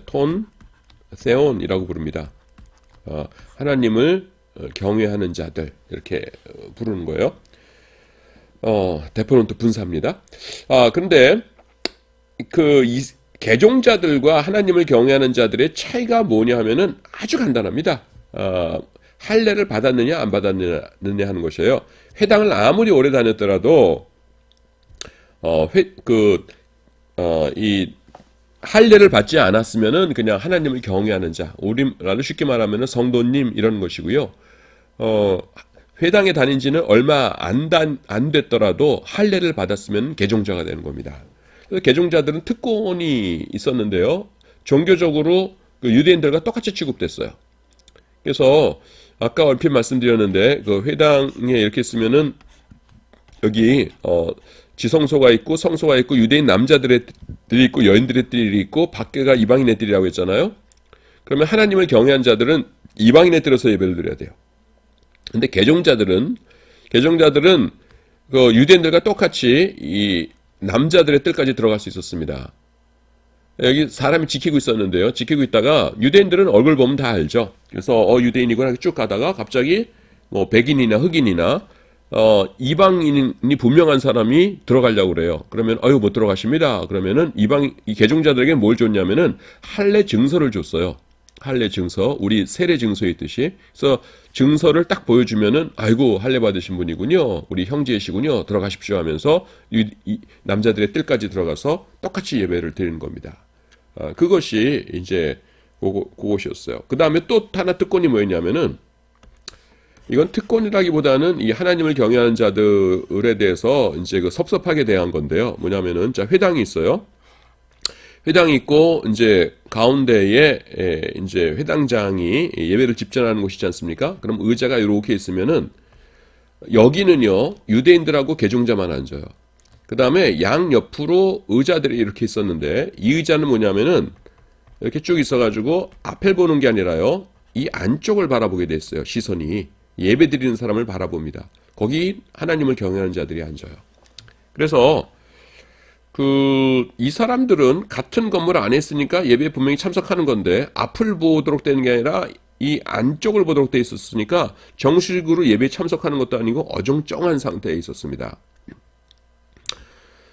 톤 세온이라고 부릅니다. 하나님을 경외하는 자들 이렇게 부르는 거예요. 대표는 또 분사입니다. 그런데 이 개종자들과 하나님을 경외하는 자들의 차이가 뭐냐 하면은 아주 간단합니다. 할례를 받았느냐 안 받았느냐 하는 것이에요. 회당을 아무리 오래 다녔더라도 이 할례를 받지 않았으면은 그냥 하나님을 경외하는 자, 우리말로 쉽게 말하면은 성도님 이런 것이고요. 회당에 다닌 지는 얼마 안 됐더라도 할례를 받았으면 개종자가 되는 겁니다. 그래서 개종자들은 특권이 있었는데요. 종교적으로 유대인들과 똑같이 취급됐어요. 그래서 아까 얼핏 말씀드렸는데 그 회당에 이렇게 쓰면은 여기 지성소가 있고 성소가 있고 유대인 남자들의 들이 있고 여인들의 뜰이 있고 밖에가 이방인의 뜰이라고 했잖아요. 그러면 하나님을 경외한 자들은 이방인의 뜰에서 예배를 드려야 돼요. 근데 개종자들은 그 유대인들과 똑같이 이 남자들의 뜰까지 들어갈 수 있었습니다. 여기 사람이 지키고 있었는데요. 지키고 있다가 유대인들은 얼굴 보면 다 알죠. 그래서 유대인이구나 쭉 가다가 갑자기 뭐 백인이나 흑인이나 이방인이 분명한 사람이 들어가려고 그래요. 그러면 못 들어가십니다. 그러면은 이 개종자들에게 뭘 줬냐면은 할례 증서를 줬어요. 할례 증서, 우리 세례 증서에 있듯이. 그래서 증서를 딱 보여주면은 아이고 할례 받으신 분이군요. 우리 형제이시군요. 들어가십시오 하면서 이 남자들의 뜰까지 들어가서 똑같이 예배를 드리는 겁니다. 그것이 이제 그것이었어요. 그 다음에 또 하나 특권이 뭐였냐면은 이건 특권이라기보다는 이 하나님을 경외하는 자들에 대해서 이제 그 섭섭하게 대한 건데요. 뭐냐면은 자 회당이 있어요. 회당이 있고 이제 가운데에 이제 회당장이 예배를 집전하는 곳이지 않습니까? 그럼 의자가 이렇게 있으면은 여기는요 유대인들하고 개종자만 앉아요. 그 다음에 양 옆으로 의자들이 이렇게 있었는데 이 의자는 뭐냐면은 이렇게 쭉 있어가지고 앞을 보는 게 아니라요 이 안쪽을 바라보게 됐어요. 시선이 예배 드리는 사람을 바라봅니다. 거기 하나님을 경외하는 자들이 앉아요. 그래서 이 사람들은 같은 건물 안에 있으니까 예배에 분명히 참석하는 건데 앞을 보도록 되는 게 아니라 이 안쪽을 보도록 돼 있었으니까 정식으로 예배에 참석하는 것도 아니고 어정쩡한 상태에 있었습니다.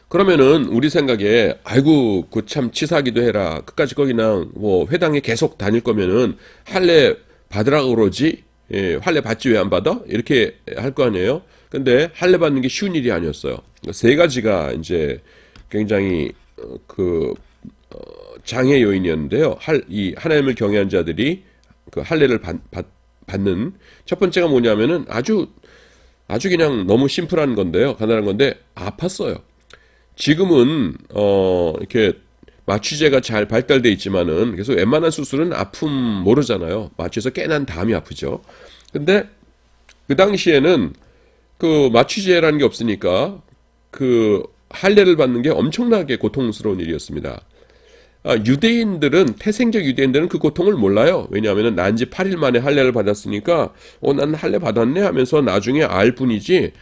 그러면은 우리 생각에 아이고 그 참 치사하기도 해라. 끝까지 거기 그냥 뭐 회당에 계속 다닐 거면은 할례 받으라고 그러지. 할례 받지 왜 안 받아? 이렇게 할 거 아니에요. 근데 할례 받는 게 쉬운 일이 아니었어요. 세 가지가 이제 굉장히 장애 요인이었는데요. 이 하나님을 경외한 자들이 그 할례를 받는 첫 번째가 뭐냐면은 아주 그냥 너무 심플한 건데요. 간단한 건데 아팠어요. 지금은 이렇게 마취제가 잘 발달돼 있지만은 그래서 웬만한 수술은 아픔 모르잖아요. 마취에서 깨난 다음이 아프죠. 근데 그 당시에는 그 마취제라는 게 없으니까 그 할례를 받는 게 엄청나게 고통스러운 일이었습니다. 유대인들은 태생적 유대인들은 그 고통을 몰라요. 왜냐하면 난 지 8일 만에 할례를 받았으니까 난 할례 받았네 하면서 나중에 알 뿐이지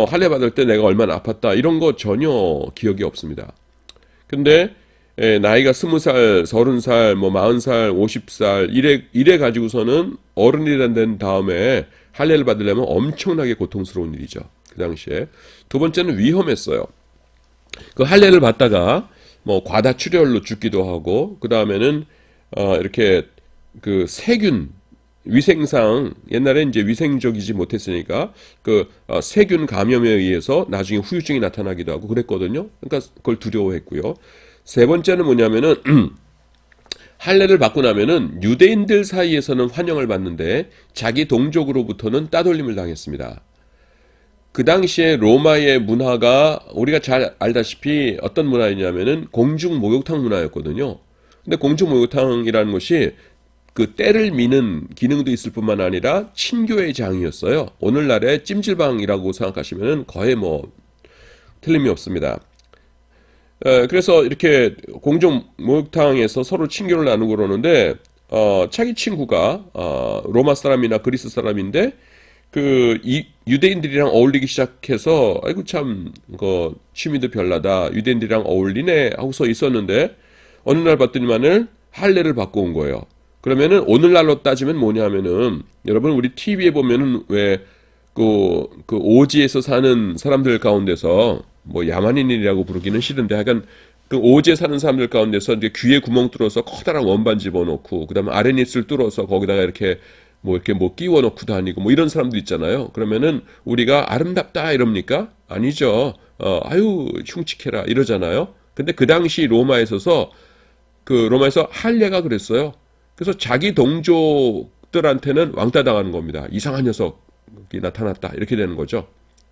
할례 받을 때 내가 얼마나 아팠다 이런 거 전혀 기억이 없습니다. 근데 나이가 20살, 30살, 뭐 40살, 50살 이래 가지고서는 어른이 된 다음에 할례를 받으려면 엄청나게 고통스러운 일이죠. 그 당시에. 두 번째는 위험했어요. 그 할례를 받다가 뭐 과다출혈로 죽기도 하고 그 다음에는 이렇게 그 세균 위생상 옛날에 이제 위생적이지 못했으니까 그 세균 감염에 의해서 나중에 후유증이 나타나기도 하고 그랬거든요. 그러니까 그걸 두려워했고요. 세 번째는 뭐냐면은 할례를 받고 나면은 유대인들 사이에서는 환영을 받는데 자기 동족으로부터는 따돌림을 당했습니다. 그 당시에 로마의 문화가 우리가 잘 알다시피 어떤 문화였냐면은 공중 목욕탕 문화였거든요. 근데 공중 목욕탕이라는 것이 그 때를 미는 기능도 있을 뿐만 아니라 친교의 장이었어요. 오늘날의 찜질방이라고 생각하시면은 거의 뭐 틀림이 없습니다. 그래서 이렇게 공중 목욕탕에서 서로 친교를 나누고 그러는데 자기 친구가 로마 사람이나 그리스 사람인데 이 유대인들이랑 어울리기 시작해서 아이고 참 취미도 별나다 유대인들이랑 어울리네 하고서 있었는데 어느 날 봤더니만은 할례를 받고 온 거예요. 그러면은 오늘날로 따지면 뭐냐면은 여러분 우리 TV에 보면은 왜 그 오지에서 사는 사람들 가운데서 뭐 야만인이라고 부르기는 싫은데 하여간 그 오지에 사는 사람들 가운데서 이제 귀에 구멍 뚫어서 커다란 원반 집어넣고 그다음에 아랫입술 뚫어서 거기다가 이렇게 끼워 넣고 다니고 뭐 이런 사람들 있잖아요. 그러면은 우리가 아름답다 이럽니까? 아니죠. 아유 흉측해라 이러잖아요. 근데 그 당시 로마에서 할례가 그랬어요. 그래서 자기 동족들한테는 왕따 당하는 겁니다. 이상한 녀석이 나타났다 이렇게 되는 거죠.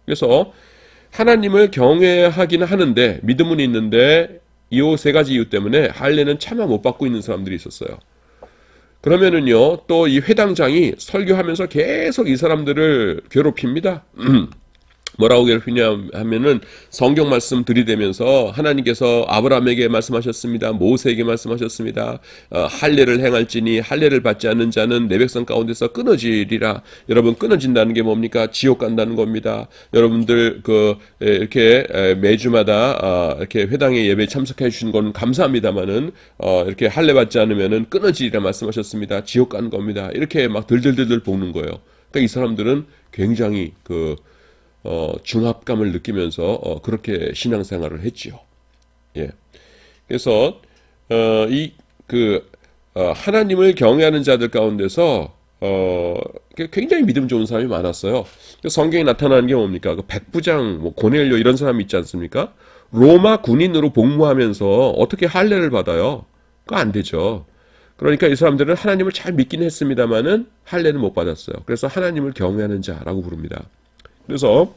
그래서 하나님을 경외하기는 하는데 믿음은 있는데 이 세 가지 이유 때문에 할례는 차마 못 받고 있는 사람들이 있었어요. 그러면은요, 또 이 회당장이 설교하면서 계속 이 사람들을 괴롭힙니다. 뭐라고 괴롭히냐 하면은 성경 말씀 들이대면서 하나님께서 아브라함에게 말씀하셨습니다. 모세에게 말씀하셨습니다. 할례를 행할지니 할례를 받지 않는 자는 내 백성 가운데서 끊어지리라. 여러분, 끊어진다는 게 뭡니까? 지옥 간다는 겁니다. 여러분들 이렇게 매주마다 이렇게 회당의 예배에 참석해 주신 건 감사합니다만은 이렇게 할례 받지 않으면은 끊어지리라 말씀하셨습니다. 지옥 가는 겁니다. 이렇게 막 들들들들 볶는 거예요. 그러니까 이 사람들은 굉장히 중압감을 느끼면서 그렇게 신앙생활을 했지요. 예. 그래서 하나님을 경외하는 자들 가운데서 굉장히 믿음 좋은 사람이 많았어요. 성경에 나타나는 게 뭡니까? 백부장, 고넬료 이런 사람이 있지 않습니까? 로마 군인으로 복무하면서 어떻게 할례를 받아요? 그거 안 되죠. 그러니까 이 사람들은 하나님을 잘 믿긴 했습니다만은 할례는 못 받았어요. 그래서 하나님을 경외하는 자라고 부릅니다. 그래서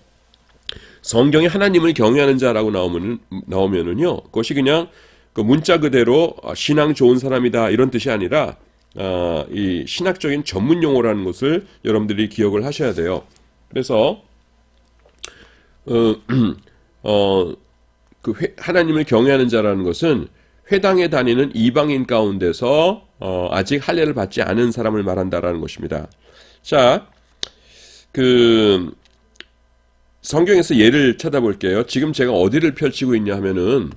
성경에 하나님을 경외하는 자라고 나오면은요, 그것이 그냥 그 문자 그대로 신앙 좋은 사람이다 이런 뜻이 아니라 이 신학적인 전문 용어라는 것을 여러분들이 기억을 하셔야 돼요. 그래서 하나님을 경외하는 자라는 것은 회당에 다니는 이방인 가운데서 아직 할례를 받지 않은 사람을 말한다라는 것입니다. 자, 성경에서 예를 찾아볼게요. 지금 제가 어디를 펼치고 있냐 하면은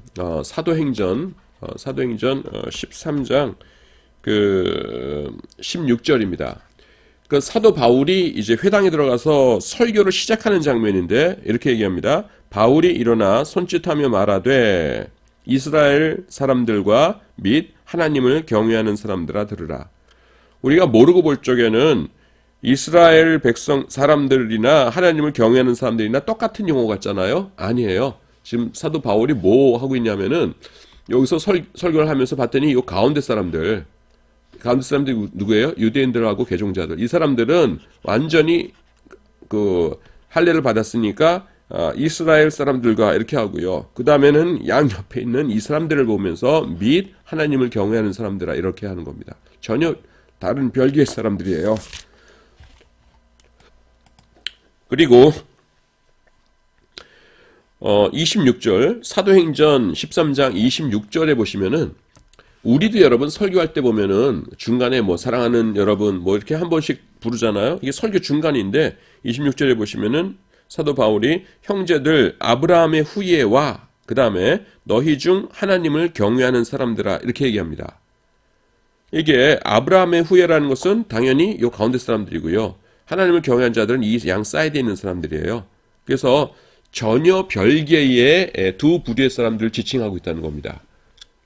사도행전 13장 16절입니다. 그 사도 바울이 이제 회당에 들어가서 설교를 시작하는 장면인데 이렇게 얘기합니다. 바울이 일어나 손짓하며 말하되 이스라엘 사람들과 및 하나님을 경외하는 사람들아 들으라. 우리가 모르고 볼 적에는 이스라엘 백성 사람들이나 하나님을 경외하는 사람들이나 똑같은 용어 같잖아요. 아니에요. 지금 사도 바울이 뭐 하고 있냐면은 여기서 설교를 하면서 봤더니 이 가운데 사람들이 누구예요? 유대인들하고 개종자들. 이 사람들은 완전히 할례를 받았으니까 이스라엘 사람들과 이렇게 하고요. 그 다음에는 양옆에 있는 이 사람들을 보면서 및 하나님을 경외하는 사람들아 이렇게 하는 겁니다. 전혀 다른 별개의 사람들이에요. 그리고 26절 사도행전 13장 26절에 보시면은 우리도 여러분 설교할 때 보면은 중간에 사랑하는 여러분 이렇게 한 번씩 부르잖아요. 이게 설교 중간인데 26절에 보시면은 사도 바울이 형제들 아브라함의 후예와 그 다음에 너희 중 하나님을 경외하는 사람들아 이렇게 얘기합니다. 이게 아브라함의 후예라는 것은 당연히 이 가운데 사람들이고요. 하나님을 경외한 자들은 이 양 사이드에 있는 사람들이에요. 그래서 전혀 별개의 두 부류의 사람들을 지칭하고 있다는 겁니다.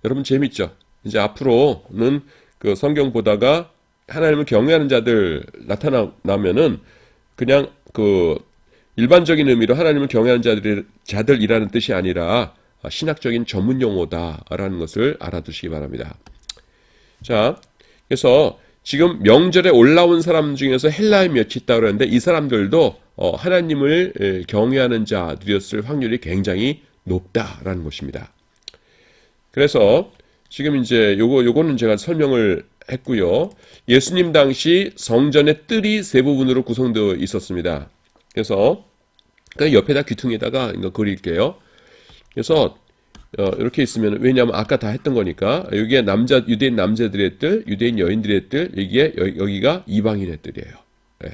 여러분 재밌죠? 이제 앞으로는 성경 보다가 하나님을 경외하는 자들 나타나면은 그냥 일반적인 의미로 하나님을 경외하는 자들이라는 뜻이 아니라 신학적인 전문 용어다라는 것을 알아두시기 바랍니다. 자, 그래서 지금 명절에 올라온 사람 중에서 헬라의 몇이 있다고 그러는데 이 사람들도 하나님을 경외하는 자들이었을 확률이 굉장히 높다라는 것입니다. 그래서 지금 이제 요거는 제가 설명을 했고요. 예수님 당시 성전의 뜰이 세 부분으로 구성되어 있었습니다. 그래서 옆에다 귀퉁이에다가 이거 그릴게요. 그래서 이렇게 있으면 왜냐하면 아까 다 했던 거니까 여기에 유대인 남자들의 뜰, 유대인 여인들의 뜰, 여기가 이방인의 뜰이에요. 네.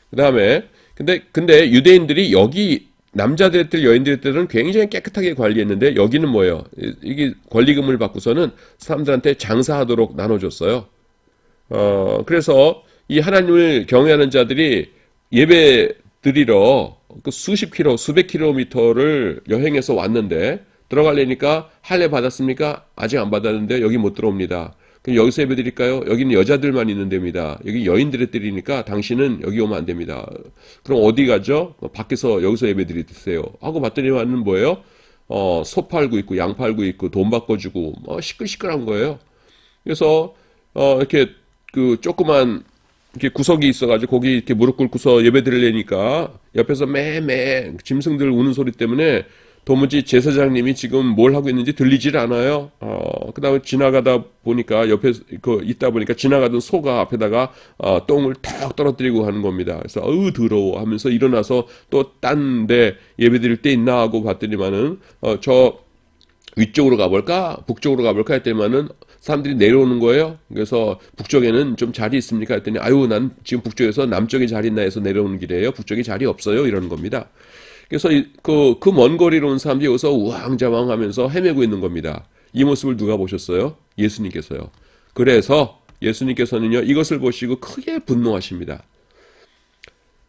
그 다음에 근데 유대인들이 여기 남자들의 뜰, 여인들의 뜰은 굉장히 깨끗하게 관리했는데 여기는 뭐예요? 이게 권리금을 받고서는 사람들한테 장사하도록 나눠줬어요. 그래서 이 하나님을 경외하는 자들이 예배 드리러 수십 킬로미터를 여행해서 왔는데 들어가려니까 할례 받았습니까? 아직 안 받았는데 여기 못 들어옵니다. 그럼 여기서 예배 드릴까요? 여기는 여자들만 있는 데입니다. 여기 여인들의 뜰이니까 당신은 여기 오면 안 됩니다. 그럼 어디 가죠? 밖에서 여기서 예배 드리세요. 하고 봤더니 왔는 뭐예요? 소 팔고 있고 양 팔고 있고 돈 바꿔주고 시끌시끌한 거예요. 그래서 이렇게 조그만 이렇게 구석이 있어가지고 거기 이렇게 무릎 꿇고서 예배 드리려니까 옆에서 매매 짐승들 우는 소리 때문에 도무지 제사장님이 지금 뭘 하고 있는지 들리질 않아요. 그 다음에 지나가다 보니까 옆에 있다 보니까 지나가던 소가 앞에다가 똥을 탁 떨어뜨리고 하는 겁니다. 그래서 더러워 하면서 일어나서 또 딴 데 예배드릴 때 있나 하고 봤더니만은 저 위쪽으로 가볼까 북쪽으로 가볼까 했더니만은 사람들이 내려오는 거예요. 그래서 북쪽에는 좀 자리 있습니까 했더니 난 지금 북쪽에서 남쪽에 자리 있나 해서 내려오는 길이에요. 북쪽에 자리 없어요 이러는 겁니다. 그래서 그 먼 거리로 온 사람들이 여기서 우왕좌왕 하면서 헤매고 있는 겁니다. 이 모습을 누가 보셨어요? 예수님께서요. 그래서 예수님께서는요, 이것을 보시고 크게 분노하십니다.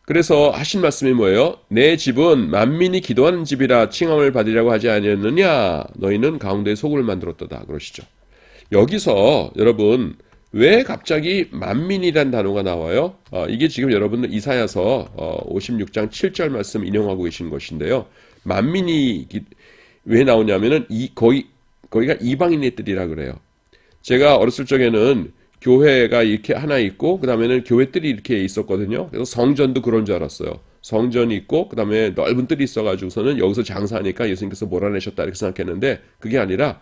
그래서 하신 말씀이 뭐예요? 내 집은 만민이 기도하는 집이라 칭함을 받으려고 하지 아니었느냐? 너희는 가운데 소굴을 만들었도다. 그러시죠. 여기서 여러분, 왜 갑자기 만민이란 단어가 나와요? 이게 지금 여러분들 이사야서 56장 7절 말씀 인용하고 계신 것인데요. 만민이 왜 나오냐면은 거기가 이방인의 뜰이라 그래요. 제가 어렸을 적에는 교회가 이렇게 하나 있고 그 다음에는 교회 뜰이 이렇게 있었거든요. 그래서 성전도 그런 줄 알았어요. 성전이 있고 그 다음에 넓은 뜰이 있어가지고서는 여기서 장사하니까 예수님께서 몰아내셨다 이렇게 생각했는데 그게 아니라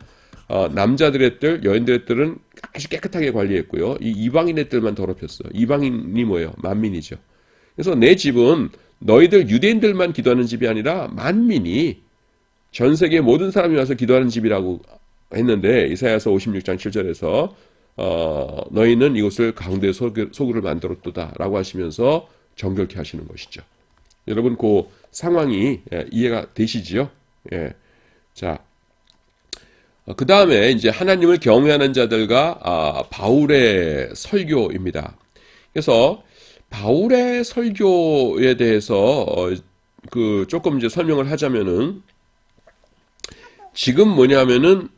남자들의 뜰, 여인들의 뜰은 아주 깨끗하게 관리했고요. 이 이방인의 뜰만 더럽혔어요. 이방인이 뭐예요? 만민이죠. 그래서 내 집은 너희들 유대인들만 기도하는 집이 아니라 만민이 전 세계 모든 사람이 와서 기도하는 집이라고 했는데 이사야서 56장 7절에서 너희는 이곳을 가운데 소굴을 만들었도다 라고 하시면서 정결케 하시는 것이죠. 여러분 그 상황이 이해가 되시지요? 예. 자, 그 다음에 이제 하나님을 경외하는 자들과 바울의 설교입니다. 그래서 바울의 설교에 대해서 조금 이제 설명을 하자면은 지금 뭐냐면은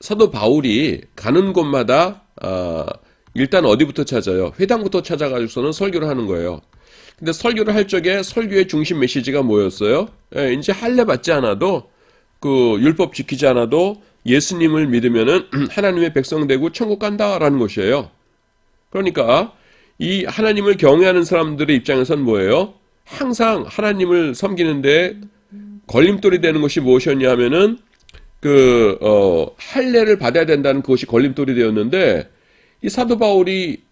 사도 바울이 가는 곳마다 일단 어디부터 찾아요? 회당부터 찾아가지고서는 설교를 하는 거예요. 근데 설교를 할 적에 설교의 중심 메시지가 뭐였어요? 이제 할례 받지 않아도 율법 지키지 않아도 예수님을 믿으면은 하나님의 백성 되고 천국 간다라는 것이에요. 그러니까 이 하나님을 경외하는 사람들의 입장에서는 뭐예요? 항상 하나님을 섬기는데 걸림돌이 되는 것이 무엇이었냐 하면은 할례를 받아야 된다는 그것이 걸림돌이 되었는데 이 사도 바울이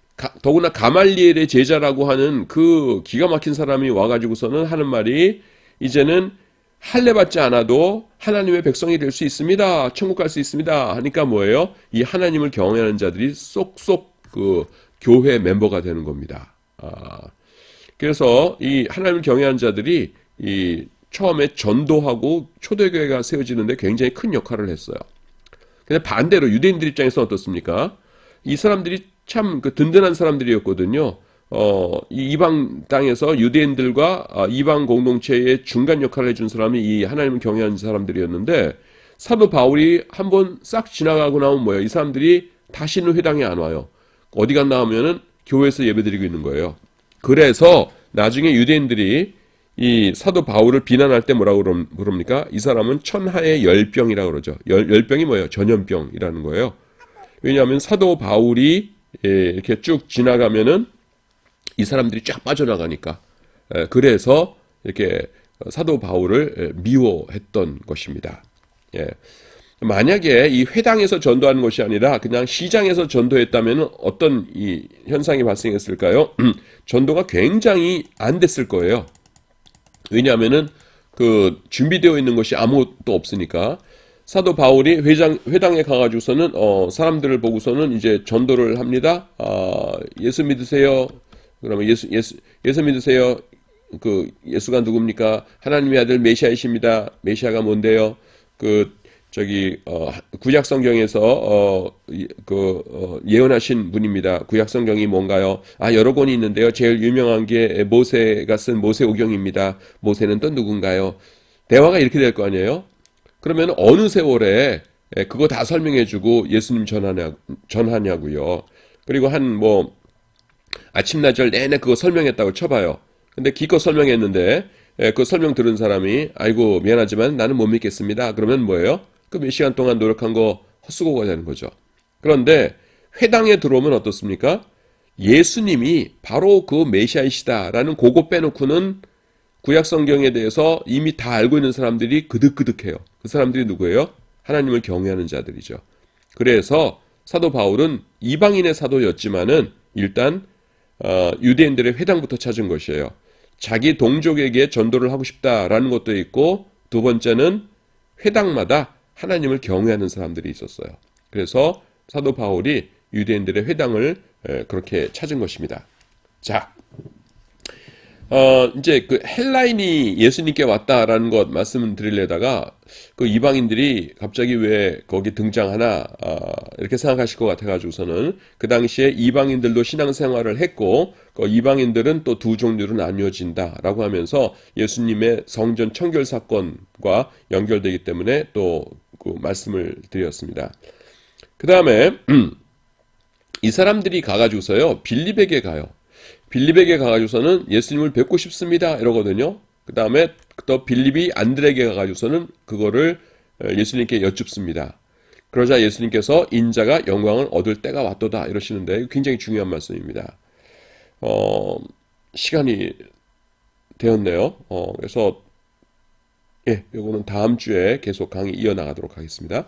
더구나 가말리엘의 제자라고 하는 그 기가 막힌 사람이 와가지고서는 하는 말이 이제는 할례 받지 않아도 하나님의 백성이 될 수 있습니다. 천국 갈 수 있습니다. 하니까 뭐예요? 이 하나님을 경외하는 자들이 쏙쏙 교회 멤버가 되는 겁니다. 그래서 이 하나님을 경외하는 자들이 처음에 전도하고 초대교회가 세워지는데 굉장히 큰 역할을 했어요. 근데 반대로 유대인들 입장에서는 어떻습니까? 이 사람들이 참 든든한 사람들이었거든요. 이 이방 땅에서 유대인들과 이방 공동체의 중간 역할을 해준 사람이 이 하나님을 경외하는 사람들이었는데 사도 바울이 한번 싹 지나가고 나면 뭐예요? 이 사람들이 다시는 회당에 안 와요. 어디 갔나 하면은 교회에서 예배드리고 있는 거예요. 그래서 나중에 유대인들이 이 사도 바울을 비난할 때 뭐라고 그럽니까? 이 사람은 천하의 열병이라고 그러죠. 열병이 뭐예요? 전염병이라는 거예요. 왜냐하면 사도 바울이 이렇게 쭉 지나가면은 이 사람들이 쫙 빠져나가니까. 그래서 이렇게 사도 바울을 미워했던 것입니다. 예. 만약에 이 회당에서 전도하는 것이 아니라 그냥 시장에서 전도했다면 어떤 이 현상이 발생했을까요? 전도가 굉장히 안 됐을 거예요. 왜냐하면은 준비되어 있는 것이 아무것도 없으니까. 사도 바울이 회당에 가가지고서는 사람들을 보고서는 이제 전도를 합니다. 예수 믿으세요. 그러면 예수 믿으세요. 예수가 누굽니까? 하나님의 아들 메시아이십니다. 메시아가 뭔데요? 구약 성경에서 예언하신 분입니다. 구약 성경이 뭔가요? 여러 권이 있는데요. 제일 유명한 게 모세가 쓴 모세오경입니다. 모세는 또 누군가요? 대화가 이렇게 될 거 아니에요? 그러면 어느 세월에 그거 다 설명해주고 예수님 전하냐고요. 그리고 아침나절 내내 그거 설명했다고 쳐봐요. 근데 기껏 설명했는데 그 설명 들은 사람이 아이고 미안하지만 나는 못 믿겠습니다. 그러면 뭐예요? 몇 시간 동안 노력한 거 헛수고가 되는 거죠. 그런데 회당에 들어오면 어떻습니까? 예수님이 바로 그 메시아이시다라는 그거 빼놓고는 구약 성경에 대해서 이미 다 알고 있는 사람들이 그득그득해요. 그 사람들이 누구예요? 하나님을 경외하는 자들이죠. 그래서 사도 바울은 이방인의 사도였지만은 일단 유대인들의 회당부터 찾은 것이에요. 자기 동족에게 전도를 하고 싶다라는 것도 있고, 두 번째는 회당마다 하나님을 경외하는 사람들이 있었어요. 그래서 사도 바울이 유대인들의 회당을 그렇게 찾은 것입니다. 자, 이제 그 헬라인이 예수님께 왔다라는 것 말씀드리려다가 그 이방인들이 갑자기 왜 거기 등장하나 이렇게 생각하실 것 같아가지고서는 그 당시에 이방인들도 신앙생활을 했고 그 이방인들은 또 두 종류로 나뉘어진다라고 하면서 예수님의 성전 청결 사건과 연결되기 때문에 또 그 말씀을 드렸습니다. 그 다음에 이 사람들이 가가지고서요 빌립에게 가요. 빌립에게 가가지고서는 예수님을 뵙고 싶습니다 이러거든요. 그 다음에 또 빌립이 안드레에게 가가지고서는 그거를 예수님께 여쭙습니다. 그러자 예수님께서 인자가 영광을 얻을 때가 왔도다 이러시는데 굉장히 중요한 말씀입니다. 시간이 되었네요. 그래서 요거는 다음 주에 계속 강의 이어나가도록 하겠습니다.